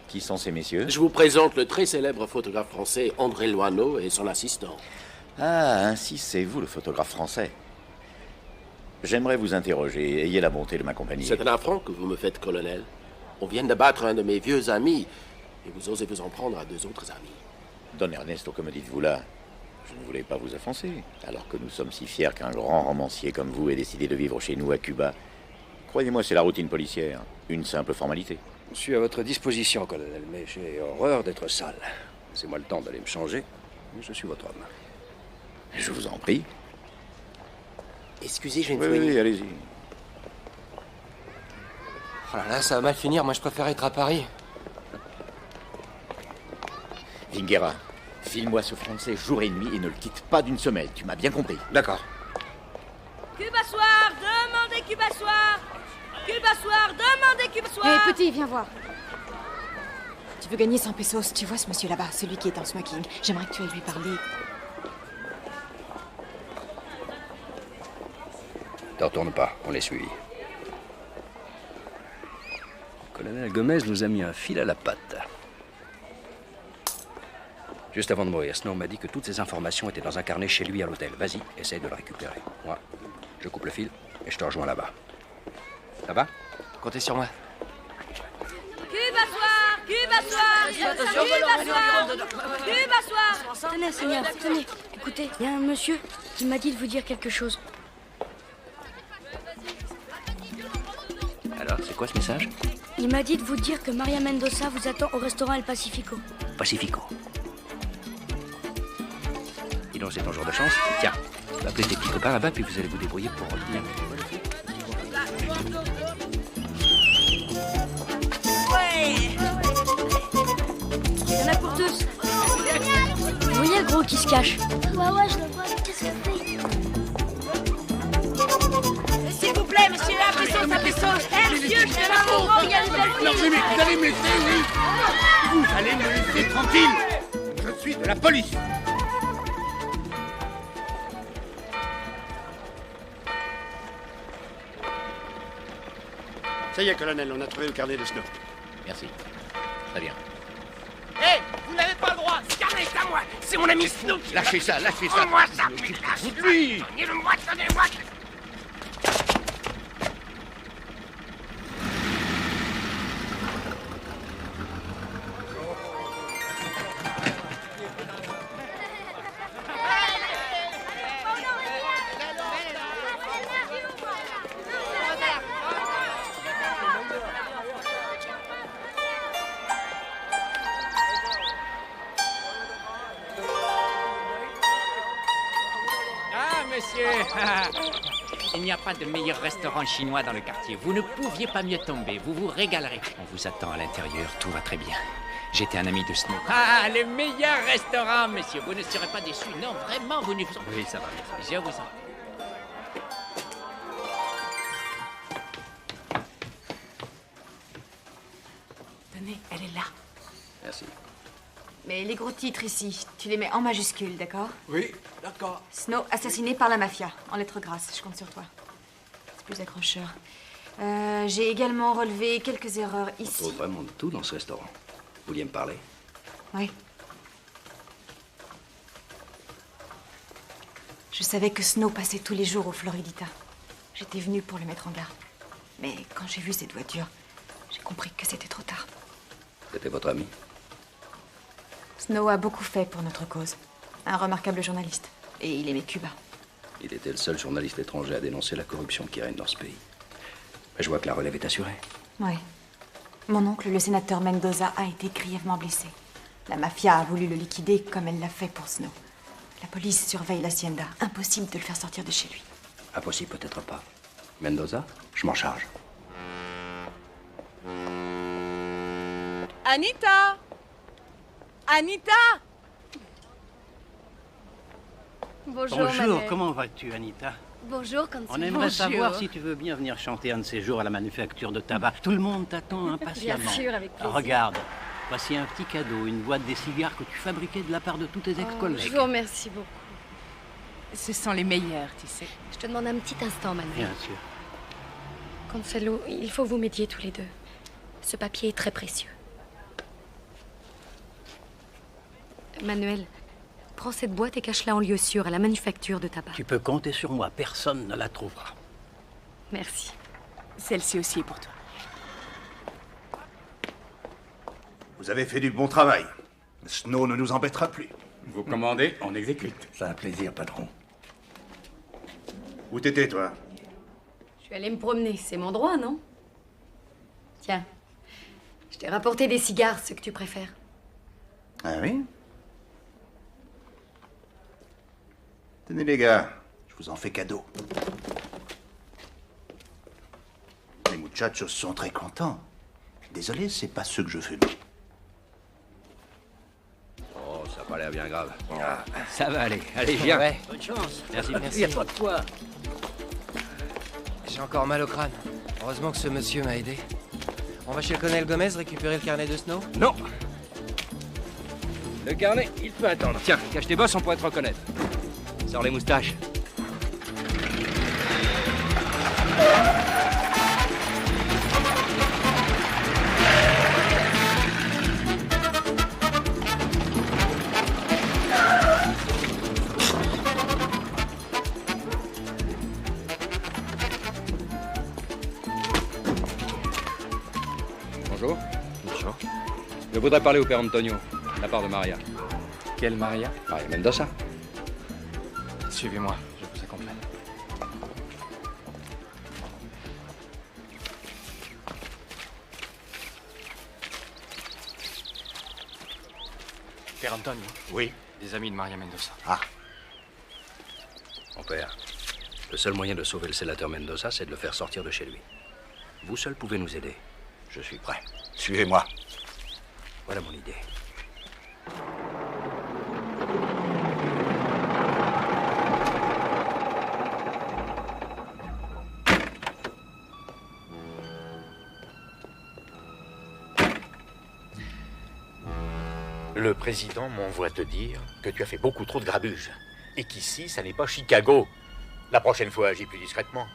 Qui sont ces messieurs? Je vous présente le très célèbre photographe français André Loineau et son assistant. Ah, ainsi c'est vous le photographe français. J'aimerais vous interroger. Ayez la bonté de m'accompagner. C'est un affront que vous me faites, colonel. On vient de battre un de mes vieux amis et vous osez vous en prendre à deux autres amis. Don Ernesto, que me dites-vous là? Je ne voulais pas vous offenser, alors que nous sommes si fiers qu'un grand romancier comme vous ait décidé de vivre chez nous à Cuba. Croyez-moi, c'est la routine policière. Une simple formalité. Je suis à votre disposition, colonel, mais j'ai horreur d'être sale. Laissez-moi le temps d'aller me changer, et je suis votre homme. Je vous en prie. Excusez, j'ai une Oui, allez-y. Oh là là, ça va mal finir. Moi, je préfère être à Paris. Vinguera, file-moi ce Français jour et nuit et ne le quitte pas d'une semelle. Tu m'as bien compris. D'accord. Cuba Soir, demandez Cuba Soir. Cuba Soir, demandez Cuba Soir. Hé, petit, viens voir. Tu veux gagner 100 pesos? Tu vois ce monsieur là-bas, celui qui est en smoking. J'aimerais que tu ailles lui parler. Ne retourne pas, on les suit. Colonel Gomez nous a mis un fil à la patte. Juste avant de mourir, Snow m'a dit que toutes ces informations étaient dans un carnet chez lui à l'hôtel. Vas-y, essaye de le récupérer. Moi, je coupe le fil et je te rejoins là-bas. Ça va? Comptez sur moi. Cuba Soir, Cuba Soir, Cuba Soir, Cuba Soir. Tenez, Seigneur, tenez. Écoutez, il y a un monsieur qui m'a dit de vous dire quelque chose. Alors, c'est quoi ce message? Il m'a dit de vous dire que Maria Mendoza vous attend au restaurant El Pacifico. Pacifico. Dis donc, c'est ton jour de chance. Tiens, tu vas appeler tes petits copains là-bas, puis vous allez vous débrouiller pour revenir. Il y en a pour tous. Vous voyez le gros qui se cache? Ouais, je le vois. Qu'est-ce que fait? S'il vous plaît, monsieur, la pesos. Eh, monsieur, je suis là pour il y a des belles Non, mais vous allez me laisser, oui. Vous allez me laisser tranquille. Je suis de la police. Ça y est, colonel, on a trouvé le carnet de Snow. Merci. Très bien. Hé, vous n'avez pas le droit. Ce carnet est à moi. C'est mon ami Snow. Lâchez ça. Rends-moi ça. Vous, lui. Donnez-le-moi. monsieur. Il n'y a pas de meilleur restaurant chinois dans le quartier. Vous ne pouviez pas mieux tomber. Vous vous régalerez. On vous attend à l'intérieur. Tout va très bien. J'étais un ami de Snow. Ah, le meilleur restaurant, monsieur. Vous ne serez pas déçus. Non, vraiment, vous ne vous... Oui, ça va. Je vous en... Tenez, elle est là. Merci. Mais les gros titres ici, tu les mets en majuscule, d'accord? Oui, d'accord. Snow, assassiné par la mafia, en lettres grasses. Je compte sur toi. C'est plus accrocheur. J'ai également relevé quelques erreurs On ici. trouve vraiment de tout dans ce restaurant. Vous vouliez me parler? Oui. Je savais que Snow passait tous les jours au Floridita. J'étais venue pour le mettre en garde. Mais quand j'ai vu cette voiture, j'ai compris que c'était trop tard. C'était votre ami? Snow a beaucoup fait pour notre cause. Un remarquable journaliste. Et il aimait Cuba. Il était le seul journaliste étranger à dénoncer la corruption qui règne dans ce pays. Mais je vois que la relève est assurée. Oui. Mon oncle, le sénateur Mendoza, a été grièvement blessé. La mafia a voulu le liquider comme elle l'a fait pour Snow. La police surveille l'hacienda. Impossible de le faire sortir de chez lui. Impossible, peut-être pas. Mendoza, je m'en charge. Anita! Anita! Bonjour, Bonjour, Manuel. comment vas-tu, Anita? Bonjour, Consuelo. On aimerait savoir si tu veux bien venir chanter un de ces jours à la manufacture de tabac. Tout le monde t'attend impatiemment. Bien sûr, avec plaisir. Regarde, voici un petit cadeau, une boîte des cigares que tu fabriquais de la part de tous tes ex-collègues. Je vous remercie beaucoup. Ce sont les meilleurs, tu sais. Je te demande un petit instant, Manuel. Bien sûr. Consuelo, il faut vous m'aidiez tous les deux. Ce papier est très précieux. Manuel, prends cette boîte et cache-la en lieu sûr à la manufacture de tabac. Tu peux compter sur moi, personne ne la trouvera. Merci. Celle-ci aussi est pour toi. Vous avez fait du bon travail. Snow ne nous embêtera plus. Vous commandez, on exécute. C'est un plaisir, patron. Où t'étais, toi? Je suis allée me promener, c'est mon droit, non? Tiens, je t'ai rapporté des cigares, ceux que tu préfères. Ah oui? Tenez, les gars, je vous en fais cadeau. Les muchachos sont très contents. Désolé, c'est pas ceux que je fume. Oh, ça a pas l'air bien grave. Ça va aller. Allez, viens. Ouais. Bonne chance. Merci. Il n'y a pas de quoi. J'ai encore mal au crâne. Heureusement que ce monsieur m'a aidé. On va chez le colonel Gomez récupérer le carnet de Snow? Non. Le carnet, il peut attendre. Tiens, cache tes bosses, on pourrait te reconnaître. Sors les moustaches. Bonjour. Bonjour. Je voudrais parler au père Antonio, de la part de Maria. Quelle Maria? Maria Mendoza. Suivez-moi, je vous accompagne. Père Antonio. Oui. Des amis de Maria Mendoza. Ah. Mon père, le seul moyen de sauver le sénateur Mendoza, c'est de le faire sortir de chez lui. Vous seul pouvez nous aider. Je suis prêt. Suivez-moi. Voilà mon idée. Le président m'envoie te dire que tu as fait beaucoup trop de grabuge. Et qu'ici, ça n'est pas Chicago. La prochaine fois, agis plus discrètement.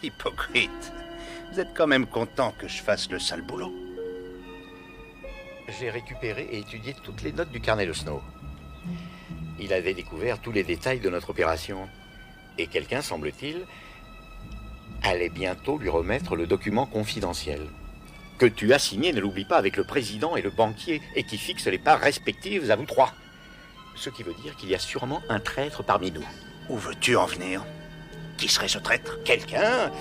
Hypocrite. Vous êtes quand même content que je fasse le sale boulot. J'ai récupéré et étudié toutes les notes du carnet de Snow. Il avait découvert tous les détails de notre opération. Et quelqu'un, semble-t-il, allait bientôt lui remettre le document confidentiel. Que tu as signé, ne l'oublie pas, avec le président et le banquier, et qui fixe les parts respectives à vous trois. Ce qui veut dire qu'il y a sûrement un traître parmi nous. Où veux-tu en venir? Qui serait ce traître? Quelqu'un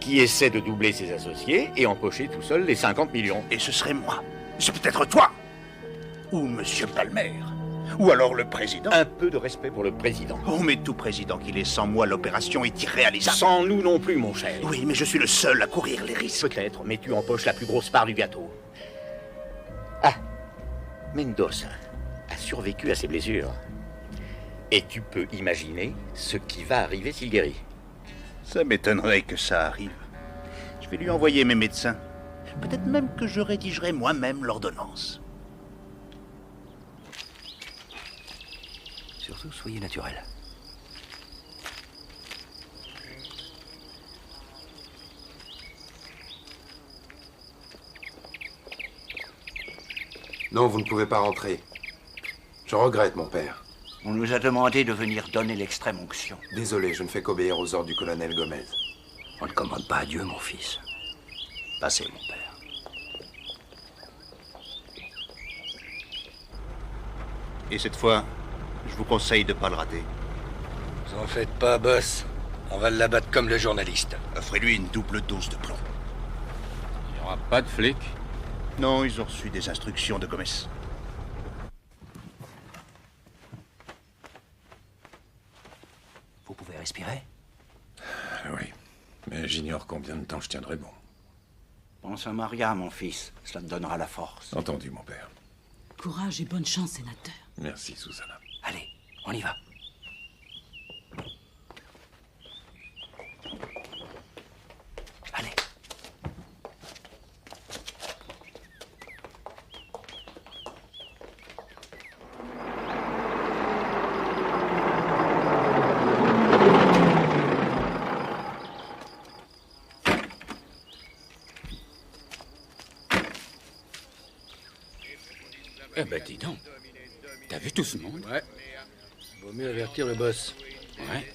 qui essaie de doubler ses associés et empocher tout seul les 50 millions. Et ce serait moi. C'est peut-être toi. Ou Monsieur Palmer. Ou alors le président. Un peu de respect pour le président. Oh, mais tout président qu'il est sans moi, l'opération est irréalisable. Sans nous non plus, mon cher. Oui, mais je suis le seul à courir les risques. Peut-être, mais tu empoches la plus grosse part du gâteau. Ah, Mendoza a survécu à ses blessures. Et tu peux imaginer ce qui va arriver s'il guérit. Ça m'étonnerait que ça arrive. Je vais lui envoyer mes médecins. Peut-être même que je rédigerai moi-même l'ordonnance. Surtout, soyez naturel. Non, vous ne pouvez pas rentrer. Je regrette, mon père. On nous a demandé de venir donner l'extrême onction. Désolé, je ne fais qu'obéir aux ordres du colonel Gomez. On ne commande pas à Dieu, mon fils. Passez, mon père. Et cette fois, je vous conseille de ne pas le rater. Vous en faites pas, boss. On va l'abattre comme le journaliste. Offrez-lui une double dose de plomb. Il n'y aura pas de flics? Non, ils ont reçu des instructions de Gomez. Vous pouvez respirer? Oui, mais j'ignore combien de temps je tiendrai bon. Pense à Maria, mon fils. Cela te donnera la force. Entendu, mon père. Courage et bonne chance, sénateur. Merci, Susanna. Allez, on y va. Allez. Eh ben, dis donc. T'as vu tout ce monde? Ouais. Vaut mieux avertir le boss. Ouais.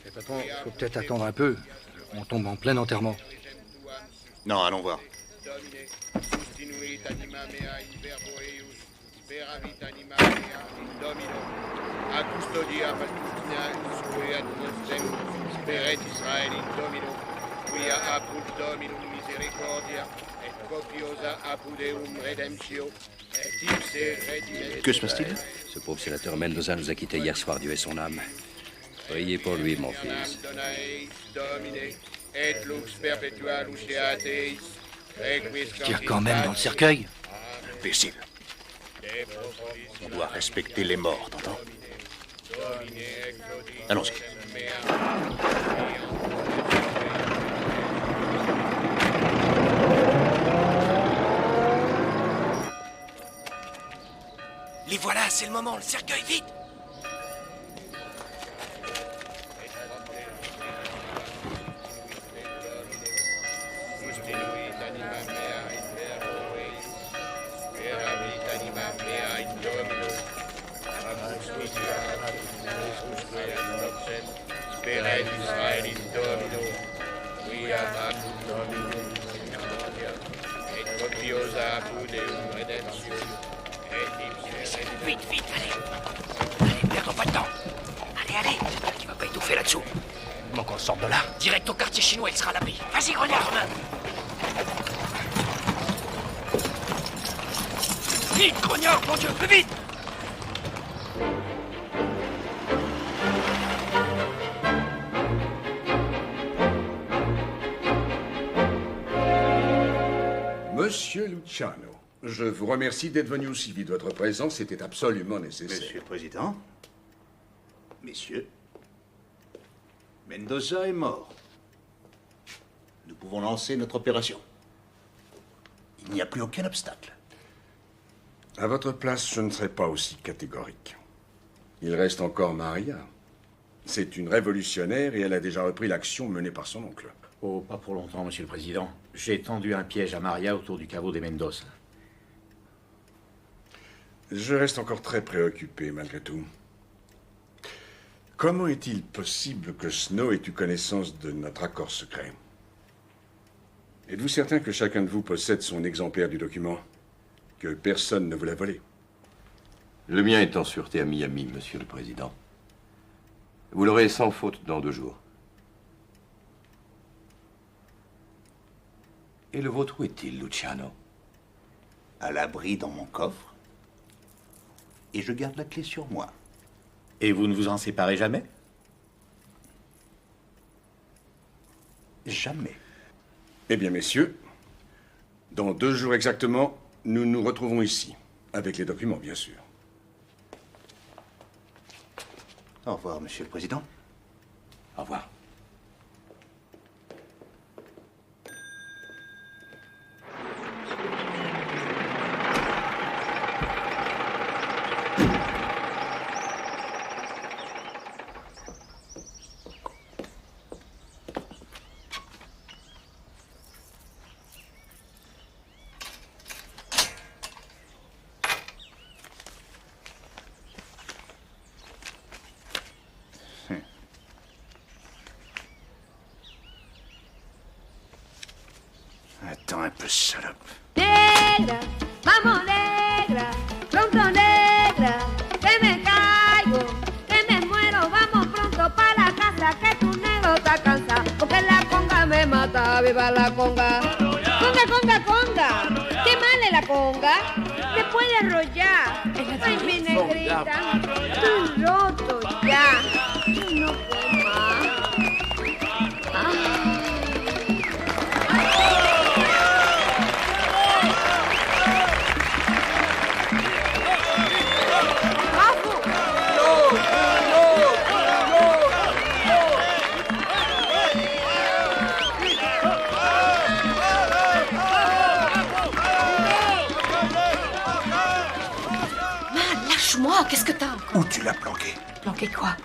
Eh, patron, faut peut-être attendre un peu. On tombe en plein enterrement. Non, allons voir. Que se passe-t-il? Ce pauvre sénateur Mendoza nous a quittés hier soir, Dieu et son âme. Priez pour lui, mon fils. Tire quand même dans le cercueil. Imbécile. On doit respecter les morts, t'entends? Allons-y. Les voilà, c'est le moment, le cercueil, vite! Vite, vite, allez. Allez, perdons pas de temps. Allez, allez. Tu vas pas étouffer là-dessous. Il manque qu'on sorte de là. Direct au quartier chinois, il sera à l'abri. Vas-y, grognard, Romain. Vite, grognard, mon Dieu, plus vite. Monsieur Luciano, je vous remercie d'être venu aussi vite. Votre présence était absolument nécessaire. Monsieur le Président, messieurs, Mendoza est mort. Nous pouvons lancer notre opération. Il n'y a plus aucun obstacle. À votre place, je ne serais pas aussi catégorique. Il reste encore Maria. C'est une révolutionnaire et elle a déjà repris l'action menée par son oncle. Oh, pas pour longtemps, Monsieur le Président. J'ai tendu un piège à Maria autour du caveau des Mendoza. Je reste encore très préoccupé, malgré tout. Comment est-il possible que Snow ait eu connaissance de notre accord secret? Êtes-vous certain que chacun de vous possède son exemplaire du document? Que personne ne vous l'a volé? Le mien est en sûreté à Miami, Monsieur le Président. Vous l'aurez sans faute dans 2 jours. Et le vôtre, où est-il, Luciano? À l'abri dans mon coffre. Et je garde la clé sur moi. Et vous ne vous en séparez jamais? Jamais. Eh bien, messieurs, dans 2 jours exactement, nous nous retrouvons ici. Avec les documents, bien sûr. Au revoir, Monsieur le Président. Au revoir. Attends un peu, salope. Negra, vamos negra, pronto negra, que me caigo, que me muero, vamos pronto para la casa, que tu negro está cansado, porque la conga me mata, viva la conga. Conga, conga, conga, qué mal es la conga, te puede arrollar. Ay, mi negrita, estoy roto ya, yo no puedo más. Lâche-moi, qu'est-ce que t'as encore? Où tu l'as planqué? Planqué quoi?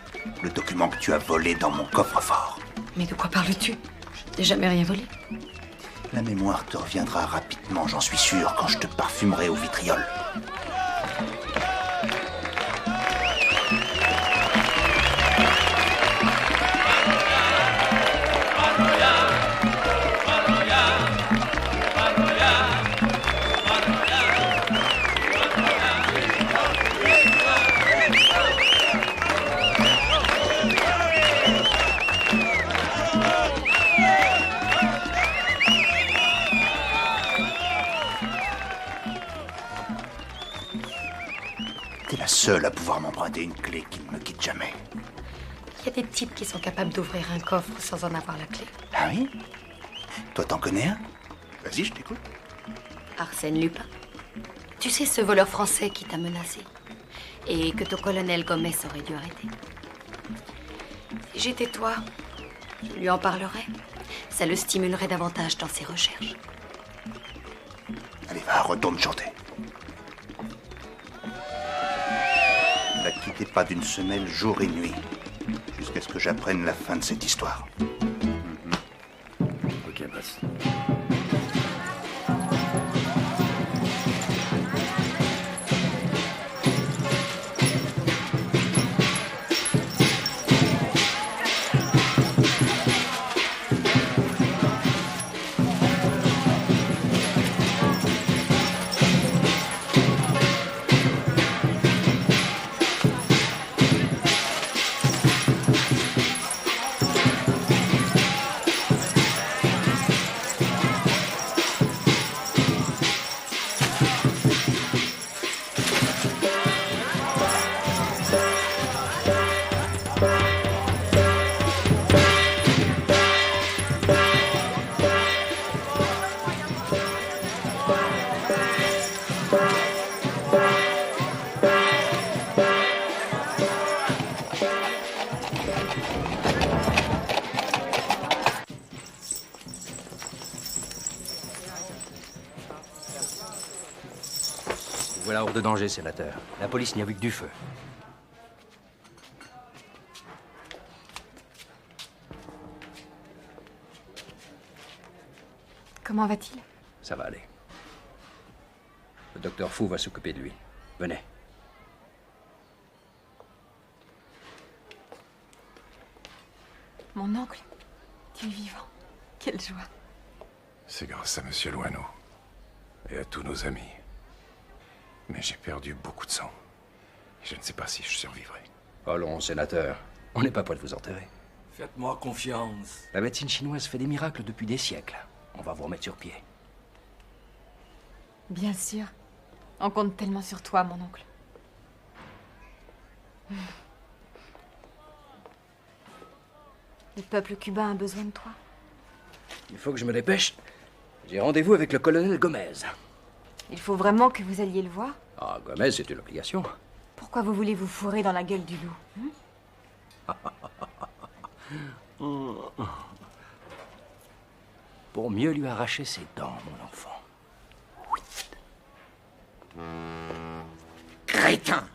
Le document que tu as volé dans mon coffre-fort. Mais de quoi parles-tu? Je n'ai jamais rien volé. La mémoire te reviendra rapidement, j'en suis sûr, quand je te parfumerai au vitriol. T'es la seule à pouvoir m'emprunter une clé qui ne me quitte jamais. Il y a des types qui sont capables d'ouvrir un coffre sans en avoir la clé. Ah oui? Toi, t'en connais un? Vas-y, je t'écoute. Arsène Lupin. Tu sais, ce voleur français qui t'a menacé et que ton colonel Gomez aurait dû arrêter. Si j'étais toi, je lui en parlerais. Ça le stimulerait davantage dans ses recherches. Allez, va, retourne chanter. Ne la quittez pas d'une semelle jour et nuit, jusqu'à ce que j'apprenne la fin de cette histoire. Ok, boss. Voilà hors de danger, sénateur. La police n'y a vu que du feu. Comment va-t-il? Ça va aller. Le docteur Fou va s'occuper de lui. Venez. Mon oncle, tu es vivant. Quelle joie. C'est grâce à Monsieur Loineau et à tous nos amis. Mais j'ai perdu beaucoup de sang. Et je ne sais pas si je survivrai. Allons, sénateur. On n'est pas prêt de vous enterrer. Faites-moi confiance. La médecine chinoise fait des miracles depuis des siècles. On va vous remettre sur pied. Bien sûr. On compte tellement sur toi, mon oncle. Le peuple cubain a besoin de toi. Il faut que je me dépêche. J'ai rendez-vous avec le colonel Gomez. Il faut vraiment que vous alliez le voir. Ah, Gomez, c'est une obligation. Pourquoi vous voulez vous fourrer dans la gueule du loup Pour mieux lui arracher ses dents, mon enfant. Crétin!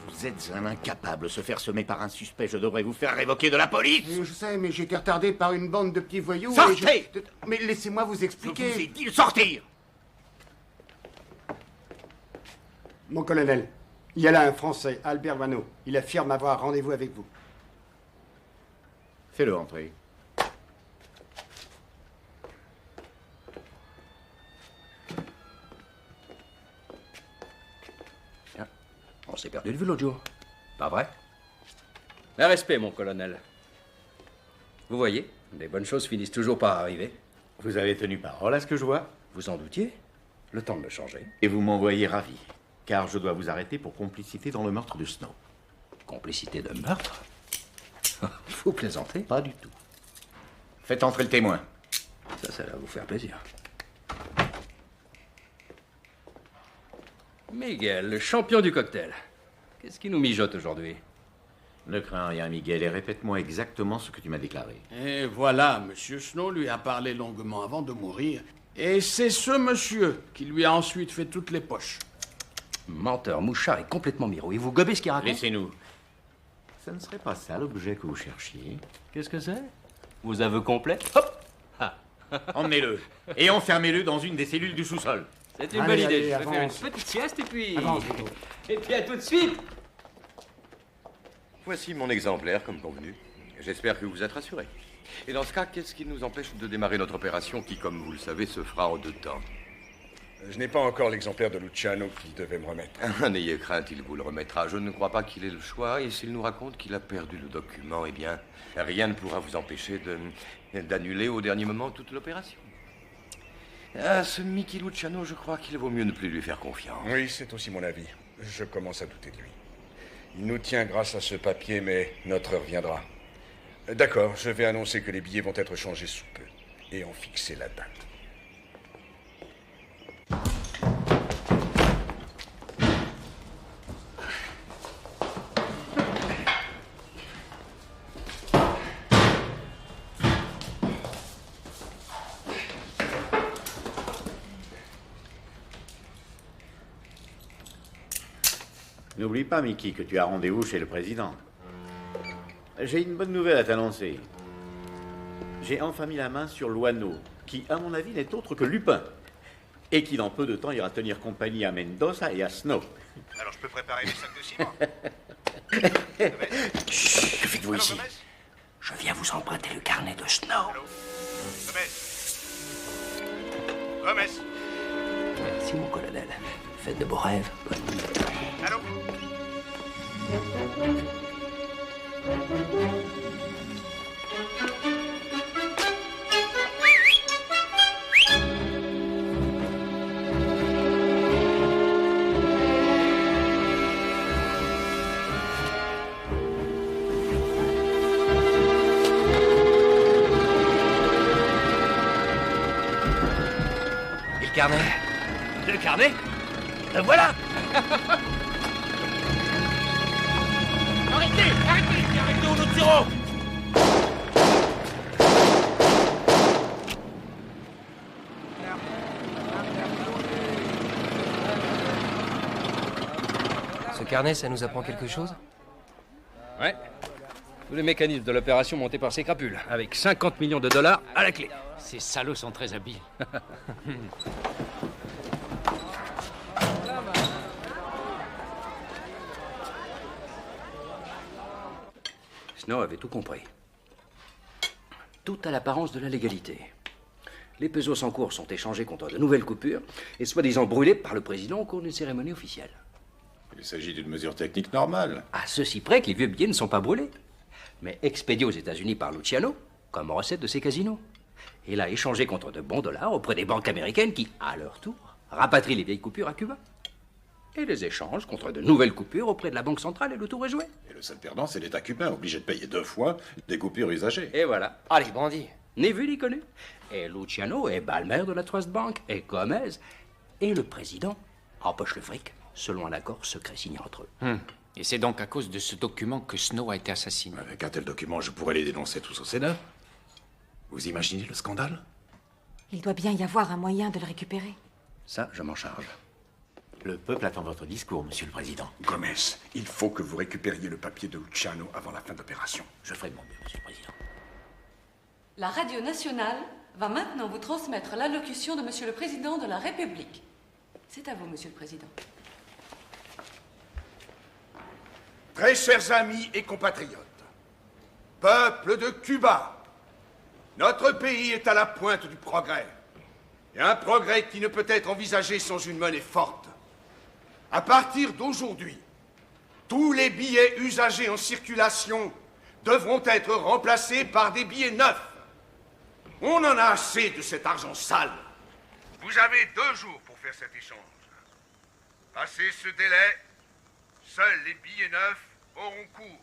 Vous êtes un incapable. Se faire semer par un suspect, je devrais vous faire révoquer de la police. Je sais, mais j'ai été retardé par une bande de petits voyous. Sortez! Mais laissez-moi vous expliquer. Je vous ai dit de sortir! Mon colonel, il y a là un Français, Albert Wano. Il affirme avoir rendez-vous avec vous. Fais-le entrer. On s'est perdu de vue l'autre jour. Pas vrai? Un respect, mon colonel. Vous voyez, les bonnes choses finissent toujours par arriver. Vous avez tenu parole à ce que je vois. Vous en doutiez? Le temps de me changer. Et vous m'envoyez ravi, car je dois vous arrêter pour complicité dans le meurtre de Snow. Complicité de meurtre? Vous plaisantez? Pas du tout. Faites entrer le témoin. Ça va vous faire plaisir. Miguel, le champion du cocktail. Qu'est-ce qui nous mijote aujourd'hui? Ne crains rien, Miguel, et répète-moi exactement ce que tu m'as déclaré. Et voilà, Monsieur Snow lui a parlé longuement avant de mourir. Et c'est ce monsieur qui lui a ensuite fait toutes les poches. Menteur, mouchard et complètement miro. Et vous gobez ce qu'il raconte? Laissez-nous. Ça ne serait pas ça l'objet que vous cherchiez. Qu'est-ce que c'est? Vos aveux complets? Hop! Ah. Emmenez-le et enfermez-le dans une des cellules du sous-sol. C'est une bonne idée. Je vais faire une petite sieste et puis... Avance, et puis à tout de suite. Voici mon exemplaire, comme convenu. J'espère que vous êtes rassurés. Et dans ce cas, qu'est-ce qui nous empêche de démarrer notre opération qui, comme vous le savez, se fera en 2 temps? Je n'ai pas encore l'exemplaire de Luciano qu'il devait me remettre. N'ayez crainte, il vous le remettra. Je ne crois pas qu'il ait le choix. Et s'il nous raconte qu'il a perdu le document, eh bien, rien ne pourra vous empêcher d'annuler au dernier moment toute l'opération. Ah, ce Mickey Luciano, je crois qu'il vaut mieux ne plus lui faire confiance. Oui, c'est aussi mon avis. Je commence à douter de lui. Il nous tient grâce à ce papier, mais notre heure viendra. D'accord, je vais annoncer que les billets vont être changés sous peu. Et en fixer la date. N'oublie pas, Mickey, que tu as rendez-vous chez le président. J'ai une bonne nouvelle à t'annoncer. J'ai enfin mis la main sur Luano, qui, à mon avis, n'est autre que Lupin, et qui, dans peu de temps, ira tenir compagnie à Mendoza et à Snow. Alors je peux préparer les sacs de ciment. Chut, que faites-vous ici? Je viens vous emprunter le carnet de Snow. Gomez. Merci, mon colonel. Faites de beaux rêves. Bonne nuit. Allô? Et le carnet? Le carnet? Le voilà! Arrêtez! Arrêtez ou nous tirons! Ce carnet, ça nous apprend quelque chose? Ouais. Tous les mécanismes de l'opération montés par ces crapules, avec 50 millions de dollars à la clé. Ces salauds sont très habiles. Snow avait tout compris. Tout à l'apparence de la légalité. Les pesos en cours sont échangés contre de nouvelles coupures et soi-disant brûlés par le président au cours d'une cérémonie officielle. Il s'agit d'une mesure technique normale. À ceci près que les vieux billets ne sont pas brûlés, mais expédiés aux États-Unis par Luciano comme recette de ses casinos. Et là, échangés contre de bons dollars auprès des banques américaines qui, à leur tour, rapatrie les vieilles coupures à Cuba et les échange contre de nouvelles coupures auprès de la Banque centrale et le tour est joué. Et le seul perdant, c'est l'État cubain, obligé de payer 2 fois des coupures usagées. Et voilà. Allez, bandit. Ni vu ni connu. Et Luciano est Balmer de la Trust Bank, et Gomez. Et le président empoche le fric, selon un accord secret signé entre eux. Et c'est donc à cause de ce document que Snow a été assassiné. Avec un tel document, je pourrais les dénoncer tous au Sénat. Vous imaginez le scandale? Il doit bien y avoir un moyen de le récupérer. Ça, je m'en charge. Le peuple attend votre discours, Monsieur le Président. Gomez, il faut que vous récupériez le papier de Luciano avant la fin de l'opération. Je ferai de mon mieux, Monsieur le Président. La radio nationale va maintenant vous transmettre l'allocution de Monsieur le Président de la République. C'est à vous, Monsieur le Président. Très chers amis et compatriotes, peuple de Cuba, notre pays est à la pointe du progrès. Et un progrès qui ne peut être envisagé sans une monnaie forte. À partir d'aujourd'hui, tous les billets usagés en circulation devront être remplacés par des billets neufs. On en a assez de cet argent sale. Vous avez 2 jours pour faire cet échange. Passé ce délai, seuls les billets neufs auront cours.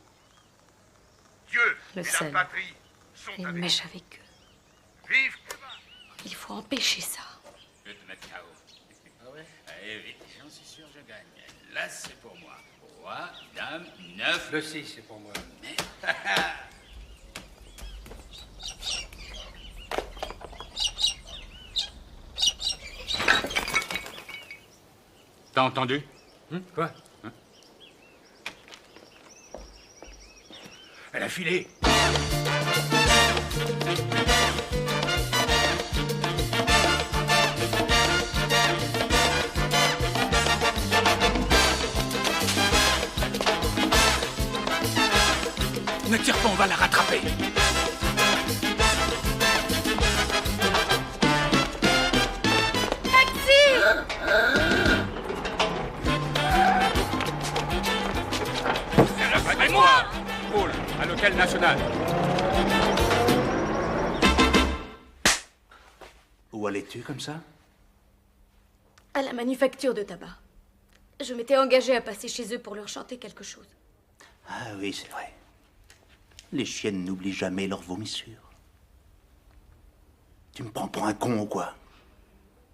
Dieu Le et seul. la patrie sont Il avec mèche nous. avec eux. Vive Cuba! Il faut empêcher ça. Je vais te mettre KO. Ah ouais? Allez, vite, j'en suis sûr, je gagne. Là, c'est pour moi. Roi, dame, 9. Le 6, c'est pour moi. T'as entendu? Quoi? Elle a filé. Ne tire pas, on va la rattraper. Et moi! Paul, à l'hôtel national. Où allais-tu comme ça? À la manufacture de tabac. Je m'étais engagée à passer chez eux pour leur chanter quelque chose. Ah oui, c'est vrai. Les chiennes n'oublient jamais leur vomissure. Tu me prends pour un con ou quoi?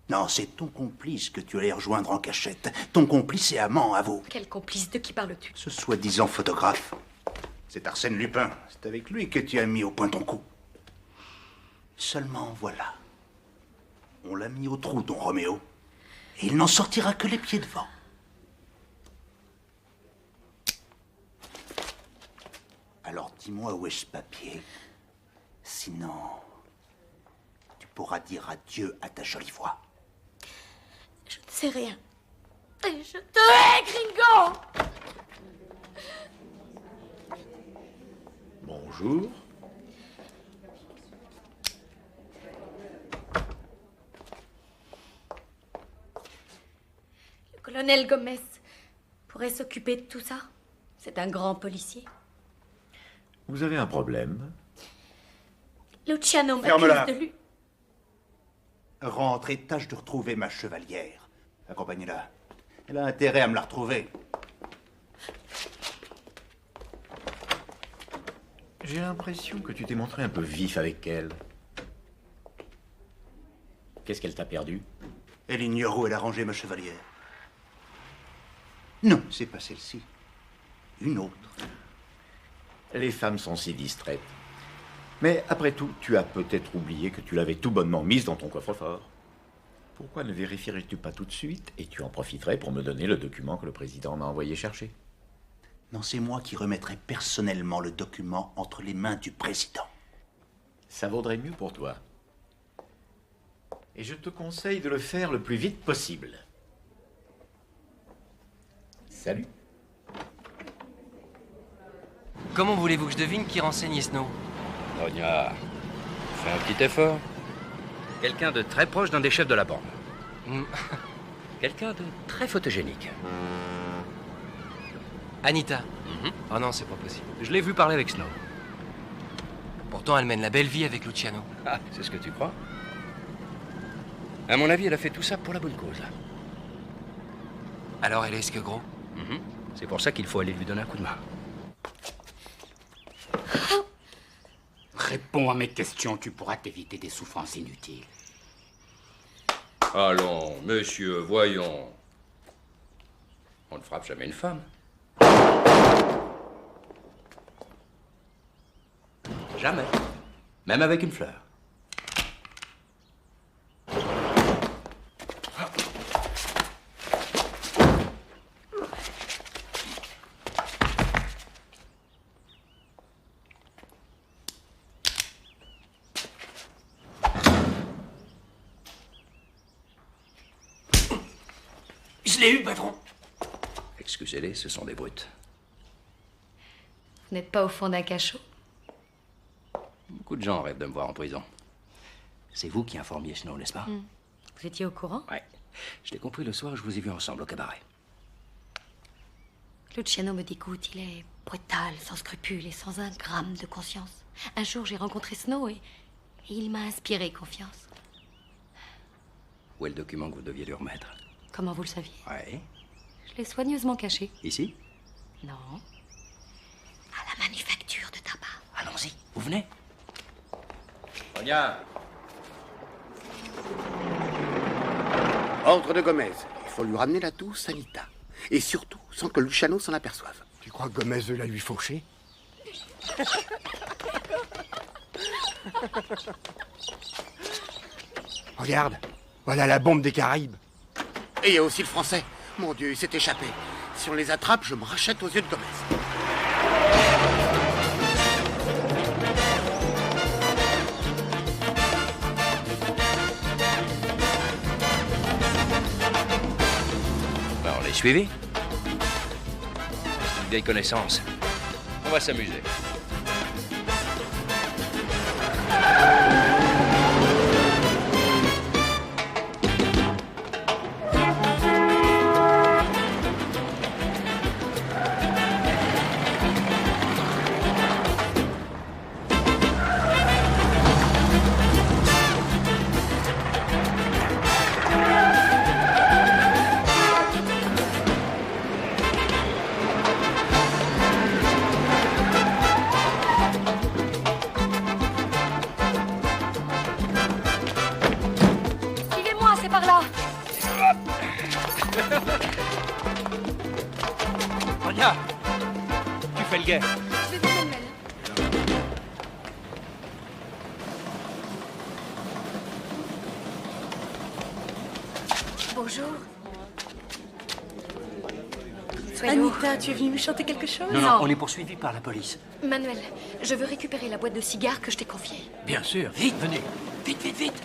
Non, c'est ton complice que tu allais rejoindre en cachette. Ton complice et amant, à vous. Quel complice? De qui parles-tu? Ce soi-disant photographe. C'est Arsène Lupin. C'est avec lui que tu as mis au point ton coup. Seulement, voilà. On l'a mis au trou, ton Roméo. Et il n'en sortira que les pieds devant. Alors dis-moi où est ce papier. Sinon, tu pourras dire adieu à ta jolie voix. Je ne sais rien. Et je te hais, Gringo! Bonjour. Le colonel Gomez pourrait s'occuper de tout ça. C'est un grand policier. Vous avez un problème? Luciano Ferme-la. m'accuse de lui. Rentre et tâche de retrouver ma chevalière. Accompagnez-la. Elle a intérêt à me la retrouver. J'ai l'impression que tu t'es montré un peu vif avec elle. Qu'est-ce qu'elle t'a perdu? Elle ignore où elle a rangé ma chevalière. Non, c'est pas celle-ci. Une autre. Les femmes sont si distraites. Mais après tout, tu as peut-être oublié que tu l'avais tout bonnement mise dans ton coffre-fort. Pourquoi ne vérifierais-tu pas tout de suite et tu en profiterais pour me donner le document que le président m'a envoyé chercher? Non, c'est moi qui remettrai personnellement le document entre les mains du président. Ça vaudrait mieux pour toi. Et je te conseille de le faire le plus vite possible. Salut. Comment voulez-vous que je devine qui renseigne Snow? Rogna, fais un petit effort. Quelqu'un de très proche d'un des chefs de la bande. Quelqu'un de très photogénique. Anita. Oh non, c'est pas possible. Je l'ai vu parler avec Snow. Pourtant, elle mène la belle vie avec Luciano. Ah, c'est ce que tu crois? À mon avis, elle a fait tout ça pour la bonne cause. Alors elle est ce que gros? C'est pour ça qu'il faut aller lui donner un coup de main. Réponds à mes questions, tu pourras t'éviter des souffrances inutiles. Allons, monsieur, voyons. On ne frappe jamais une femme. Jamais. Même avec une fleur. Je l'ai eu, patron. Excusez-les, ce sont des brutes. Vous n'êtes pas au fond d'un cachot? Beaucoup de gens rêvent de me voir en prison. C'est vous qui informiez Snow, n'est-ce pas? Vous étiez au courant? Ouais. Je l'ai compris le soir, je vous ai vu ensemble au cabaret. Luciano me dégoûte, il est brutal, sans scrupules et sans un gramme de conscience. Un jour, j'ai rencontré Snow et il m'a inspiré confiance. Où est le document que vous deviez lui remettre? Comment vous le saviez? Ouais. Je l'ai soigneusement caché. Ici? Non. À la manufacture de tabac. Allons-y, vous venez? Sonia. Ordre de Gomez. Il faut lui ramener la douce Anita. Et surtout, sans que Luciano s'en aperçoive. Tu crois que Gomez veut la lui faucher? Regarde, voilà la bombe des Caraïbes. Et il y a aussi le français. Mon Dieu, il s'est échappé. Si on les attrape, je me rachète aux yeux de Gomez. Ben, on les suivi. Une vieille connaissance. On va s'amuser. Suivez-moi, c'est par là. Regarde, tu fais le guet. Je vais vous Manuel. Bonjour. Anita, tu es venue me chanter quelque chose? Non, on est poursuivi par la police. Manuel, je veux récupérer la boîte de cigares que je t'ai confiée. Bien sûr, vite, venez. Vite, vite, vite.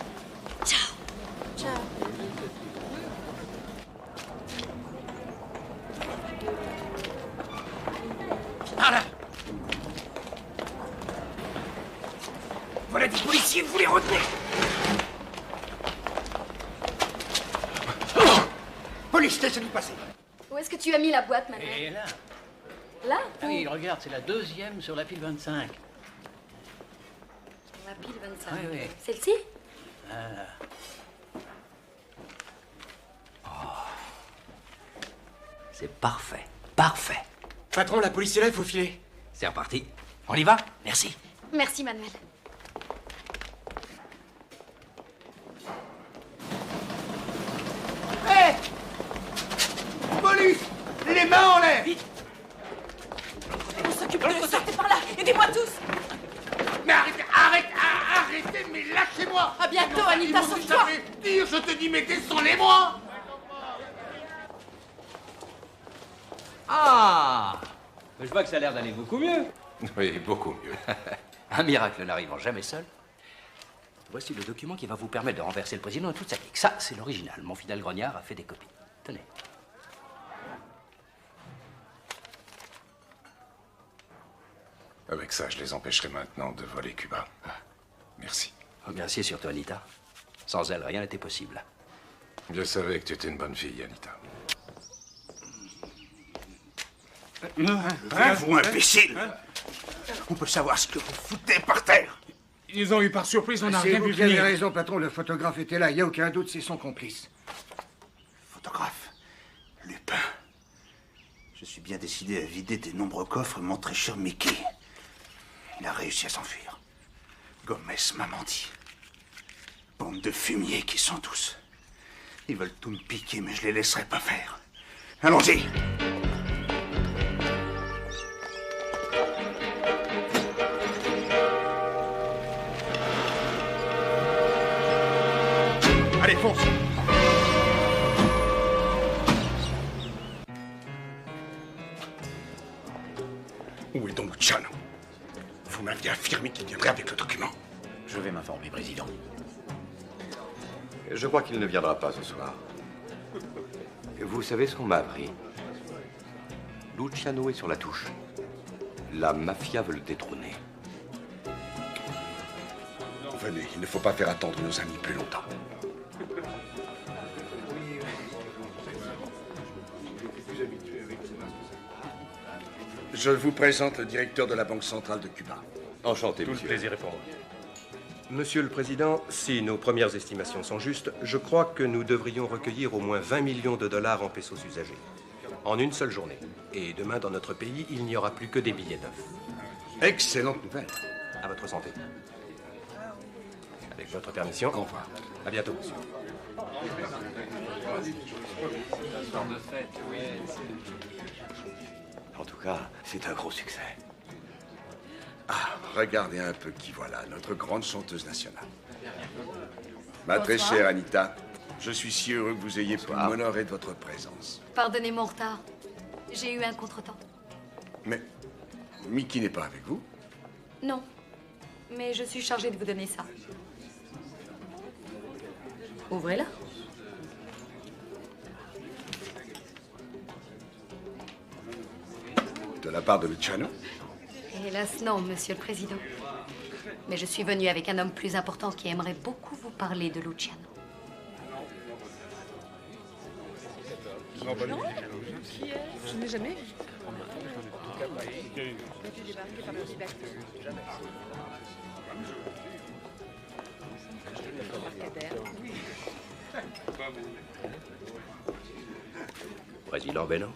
Ciao. Ciao. Par là. Voilà des policiers, vous les retenez. Police, laissez-nous passer. Où est-ce que tu as mis la boîte, Manuel? Et là? Là? Ah oui, regarde, c'est la deuxième sur la pile 25. La pile 25. Oui, oui. Celle-ci? Voilà. C'est parfait, parfait. Patron, la police est là, il faut filer. C'est reparti. On y va? Merci. Merci, Manuel. Hé! Police! Les mains en l'air! On s'occupe de... Sortez par là. Aidez-moi tous. Mais arrêtez, arrêtez, mais lâchez-moi! À bientôt, Anita, sauve-toi. Dire, je te dis, mais descendez-moi! Ah! Je vois que ça a l'air d'aller beaucoup mieux. Oui, beaucoup mieux. Un miracle n'arrivant jamais seul. Voici le document qui va vous permettre de renverser le président et toute sa clique. Ça, c'est l'original. Mon fidèle grognard a fait des copies. Tenez. Avec ça, je les empêcherai maintenant de voler Cuba. Merci. Merci surtout, Anita. Sans elle, rien n'était possible. Je savais que tu étais une bonne fille, Anita. Vous, imbécile! On peut savoir ce que vous foutez par terre? Ils nous ont eu par surprise, on n'a C'est rien vous vu qui avez venir. raison, patron. Le photographe était là. Il n'y a aucun doute, c'est son complice. Photographe. Lupin. Je suis bien décidé à vider tes nombreux coffres, mon très cher Mickey. Il a réussi à s'enfuir. Gomez m'a menti. Bande de fumiers qui sont tous. Ils veulent tout me piquer, mais je les laisserai pas faire. Allons-y. Allez, fonce. Où est donc Luciano? Vous m'aviez affirmé qu'il viendrait avec le document. Je vais m'informer, Président. Je crois qu'il ne viendra pas ce soir. Vous savez ce qu'on m'a appris? Luciano est sur la touche. La mafia veut le détrôner. Venez, il ne faut pas faire attendre nos amis plus longtemps. Je vous présente le directeur de la Banque centrale de Cuba. Enchanté, Tout le monsieur. plaisir est pour moi. Monsieur le Président, si nos premières estimations sont justes, je crois que nous devrions recueillir au moins 20 millions de dollars en pesos usagés. En une seule journée. Et demain, dans notre pays, il n'y aura plus que des billets neufs. Excellente nouvelle. À votre santé. Avec votre permission. Au revoir. À bientôt, monsieur. En tout cas, c'est un gros succès. Ah, regardez un peu qui voilà, notre grande chanteuse nationale. Ma très Bonsoir. chère Anita, je suis si heureux que vous ayez pu m'honorer de votre présence. Pardonnez mon retard. J'ai eu un contretemps. Mais Mickey n'est pas avec vous? Non. Mais je suis chargée de vous donner ça. Ouvrez-la. De la part de Luciano? Hélas, non, monsieur le président. Mais je suis venue avec un homme plus important qui aimerait beaucoup vous parler de Luciano. Non, qui est? Je n'ai jamais vu. Président Beno,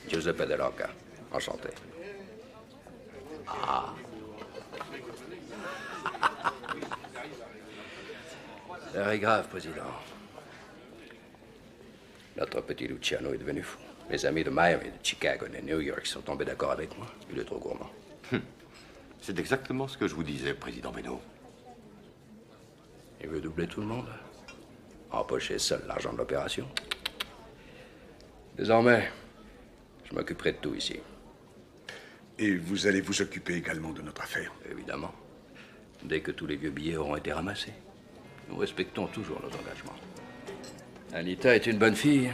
Giuseppe De Rocca, enchanté. Ah. L'heure est grave, Président. Notre petit Luciano est devenu fou. Mes amis de Miami, de Chicago et de New York sont tombés d'accord avec moi. Il est trop gourmand. C'est exactement ce que je vous disais, Président Beno. Il veut doubler tout le monde. Empocher seul l'argent de l'opération. Désormais, je m'occuperai de tout ici. Et vous allez vous occuper également de notre affaire? Évidemment. Dès que tous les vieux billets auront été ramassés. Nous respectons toujours nos engagements. Anita est une bonne fille.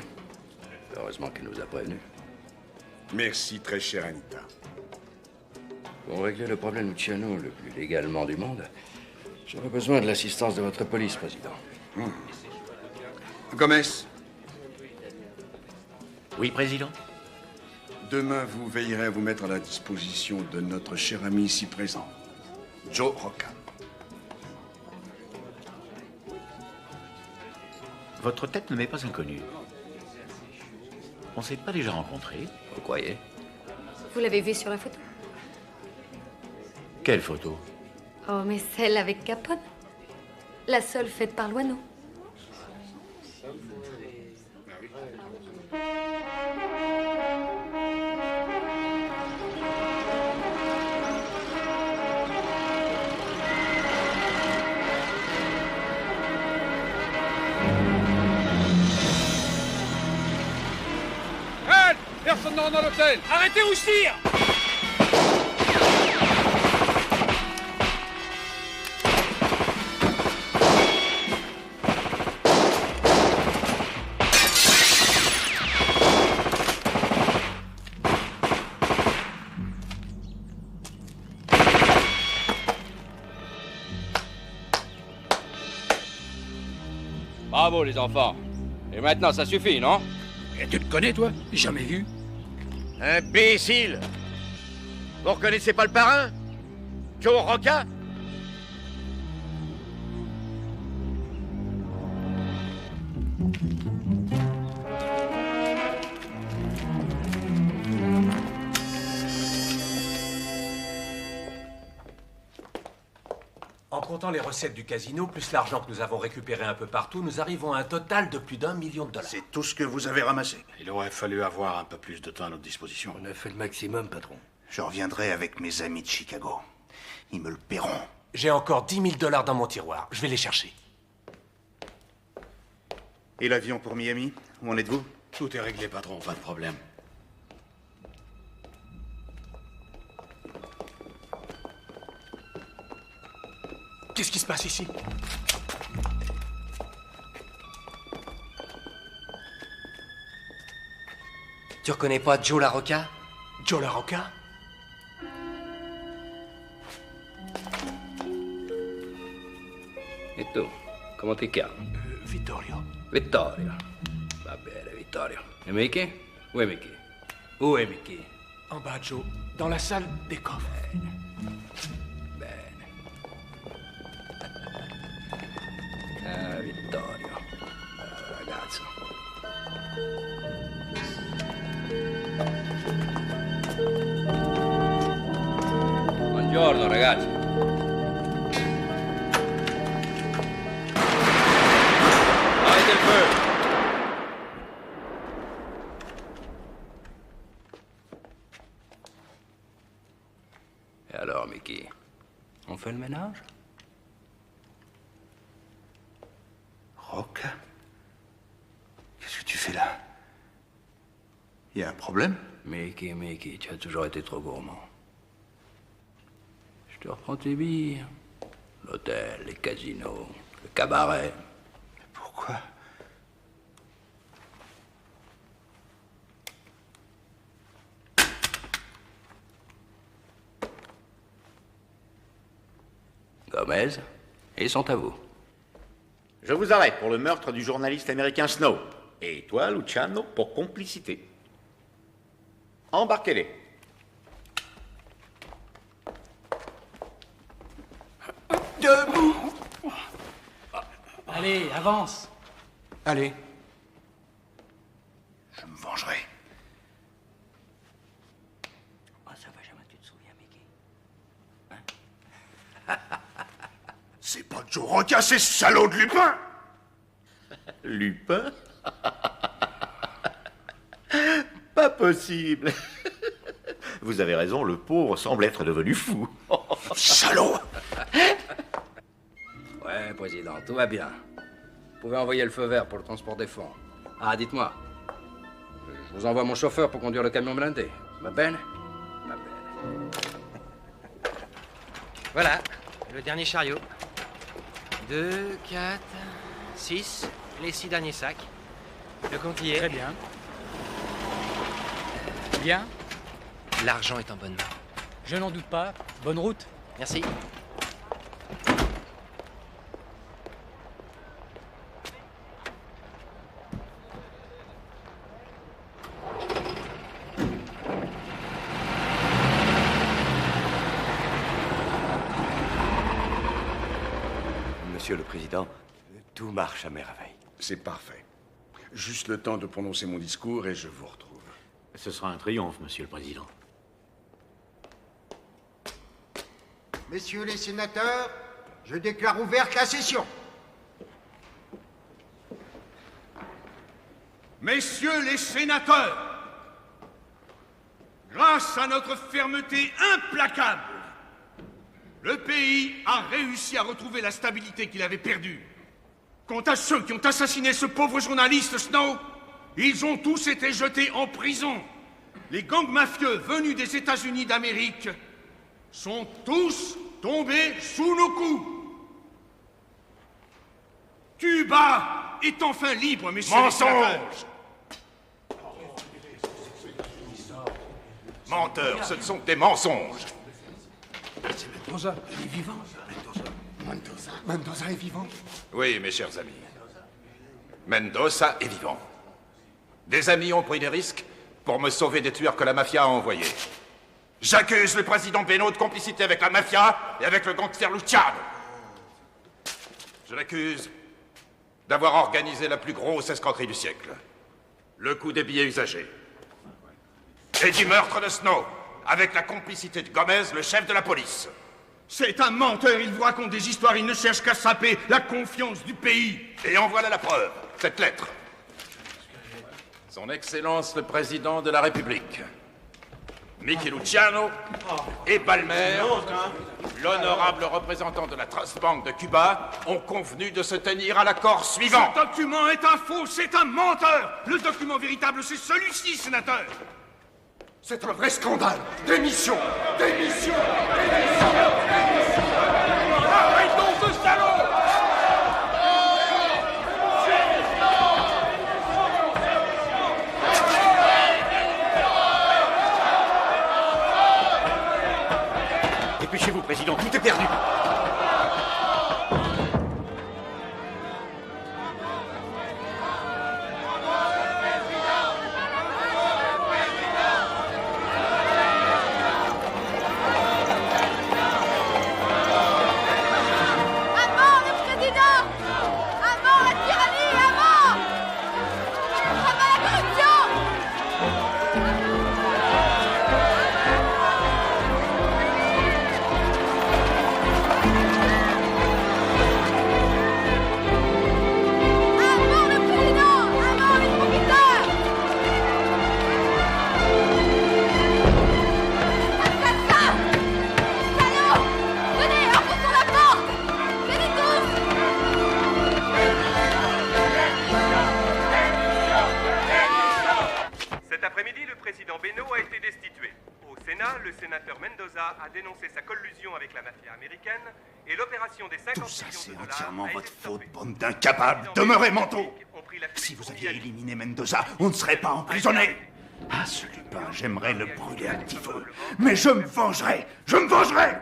Heureusement qu'elle nous a prévenus. Merci, très chère Anita. Pour régler le problème Luciano le plus légalement du monde, j'aurais besoin de l'assistance de votre police, Président. Gomez. Oui, Président. Demain, vous veillerez à vous mettre à la disposition de notre cher ami ici présent, Joe Rocca. Votre tête ne m'est pas inconnue. On ne s'est pas déjà rencontrés? Vous croyez? Vous l'avez vu sur la photo? Quelle photo? Oh, mais celle avec Capone. La seule faite par Loineau. Hey! Personne n'entre dans l'hôtel! Arrêtez ou je tire! Bravo, les enfants. Et maintenant, ça suffit, non? Et tu te connais, toi? Jamais vu. Imbécile! Vous reconnaissez pas le parrain? Joe Rocca? comptant les recettes du casino, plus l'argent que nous avons récupéré un peu partout, nous arrivons à un total de plus d'1 million de dollars. C'est tout ce que vous avez ramassé. Il aurait fallu avoir un peu plus de temps à notre disposition. On a fait le maximum, patron. Je reviendrai avec mes amis de Chicago. Ils me le paieront. J'ai encore 10 000 dollars dans mon tiroir. Je vais les chercher. Et l'avion pour Miami? Où en êtes-vous? Tout est réglé, patron, pas de problème. Qu'est-ce qui se passe ici? Tu reconnais pas Joe LaRocca? Joe LaRocca? E tu? Come ti chiami? Vittorio. Vittorio. Va bene, Vittorio. E Mickey? Où est Mickey? Où est Mickey? En bas, Joe. Dans la salle des coffres. Bene. Ah, Vittorio. Bravo ragazzo. Buongiorno, ragazzi. Avete il feu. Et alors, Mickey, on fait le ménage? Rocca? Qu'est-ce que tu fais là? Il y a un problème? Mickey, tu as toujours été trop gourmand. Je te reprends tes billes. L'hôtel, les casinos, le cabaret. Pourquoi? Gomez, ils sont à vous. Je vous arrête pour le meurtre du journaliste américain Snow. Et toi, Luciano, pour complicité. Embarquez-les. Debout! Allez, avance. Allez. Je me vengerai. Oh, ça va jamais, tu te souviens, Mickey? C'est pas Joe Rocca, c'est ce salaud de Lupin! Lupin? Pas possible. Vous avez raison, le pauvre semble être devenu fou. Salaud! Ouais, président, tout va bien. Vous pouvez envoyer le feu vert pour le transport des fonds. Ah, dites-moi. Je vous envoie mon chauffeur pour conduire le camion blindé. Va bene? Va bene. Voilà, le dernier chariot. 2, 4, 6, les 6 derniers sacs. Le compte y est. Très bien. Bien. L'argent est en bonne main. Je n'en doute pas. Bonne route. Merci. Monsieur le Président, tout marche à merveille. C'est parfait. Juste le temps de prononcer mon discours et je vous retrouve. Ce sera un triomphe, Monsieur le Président. Messieurs les sénateurs, je déclare ouverte la session. Messieurs les sénateurs, grâce à notre fermeté implacable, le pays a réussi à retrouver la stabilité qu'il avait perdue. Quant à ceux qui ont assassiné ce pauvre journaliste Snow, ils ont tous été jetés en prison. Les gangs mafieux venus des États-Unis d'Amérique sont tous tombés sous nos coups. Cuba est enfin libre, messieurs les sénateurs. Menteurs, ce ne sont que des mensonges. Mendoza, il est vivant. Mendoza est vivant. Oui, mes chers amis. Mendoza est vivant. Des amis ont pris des risques pour me sauver des tueurs que la mafia a envoyés. J'accuse le président Beno de complicité avec la mafia et avec le gangster Luciano. Je l'accuse d'avoir organisé la plus grosse escroquerie du siècle. Le coup des billets usagés. Et du meurtre de Snow, avec la complicité de Gomez, le chef de la police. C'est un menteur, il vous raconte des histoires, il ne cherche qu'à saper la confiance du pays. Et en voilà la preuve, cette lettre. Son Excellence le Président de la République, Mickey Luciano et Balmer, l'honorable représentant de la Trust Bank de Cuba, ont convenu de se tenir à l'accord suivant. Ce document est un faux, c'est un menteur. Le document véritable, c'est celui-ci, sénateur. C'est un vrai scandale. Démission. Démission. Arrêtons ce salaud! Dépêchez-vous, Président, tout est perdu. Le sénateur Mendoza a dénoncé sa collusion avec la mafia américaine et l'opération des 50 Tout ça, millions c'est de dollars entièrement a été votre faute, stoppée. bande d'incapables. Demeurez, manteau. Si vous aviez éliminé Mendoza, on ne serait pas emprisonné. Ah, ce Lupin, j'aimerais le brûler à petit feu. Mais je me vengerai. Je me vengerai.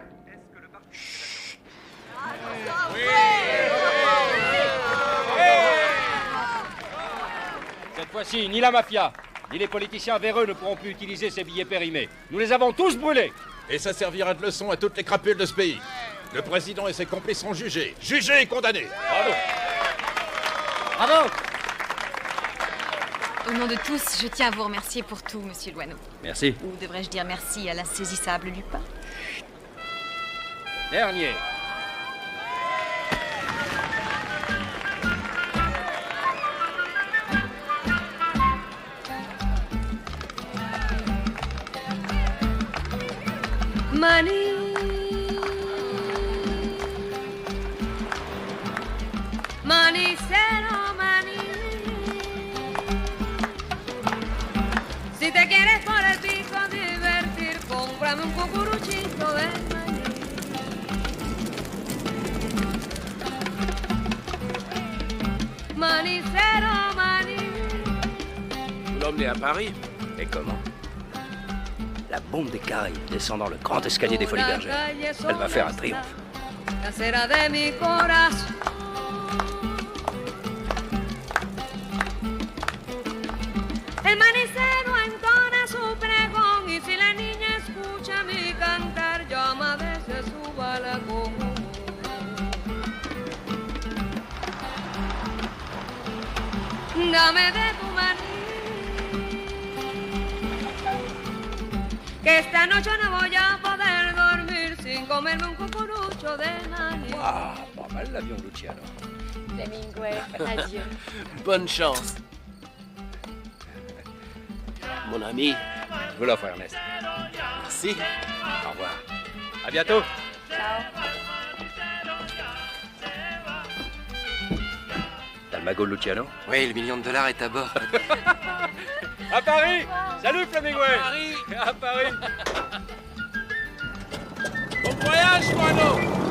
Cette fois-ci, ni la mafia, ni les politiciens véreux ne pourront plus utiliser ces billets périmés. Nous les avons tous brûlés. Et ça servira de leçon à toutes les crapules de ce pays. Le président et ses complices sont jugés. Jugés et condamnés. Bravo. Bravo. Au nom de tous, je tiens à vous remercier pour tout, monsieur Loineau. Merci. Ou devrais-je dire merci à l'insaisissable Lupin? Dernier. Maní, manicero, maní. Si te quieres por el pico divertir, cómprame un cucuruchito de maní. Manicero, maní. Vous l'emmenez à Paris? Et comment? La bombe des Caraïbes descend dans le grand escalier des Folies Bergères. Elle va faire un triomphe. La cera de mi corazón. El manicero entona su pregón y si la niña escucha mi cantar, llama desde su balcón. Dame de tu maní, que esta noche no voy a poder dormir sin comerme un cucurucho de maní. Ah, pas mal l'avion, Luciano. Hemingway, adieu. Bonne chance. Mon ami. Je vous l'offre, Ernest. Merci. Au revoir. À bientôt. Ciao. T'as le magot, Luciano? Oui, le $1 million est à bord. À Paris. Salut, Flemingway. Paris. À Paris. Bon voyage, Moineau.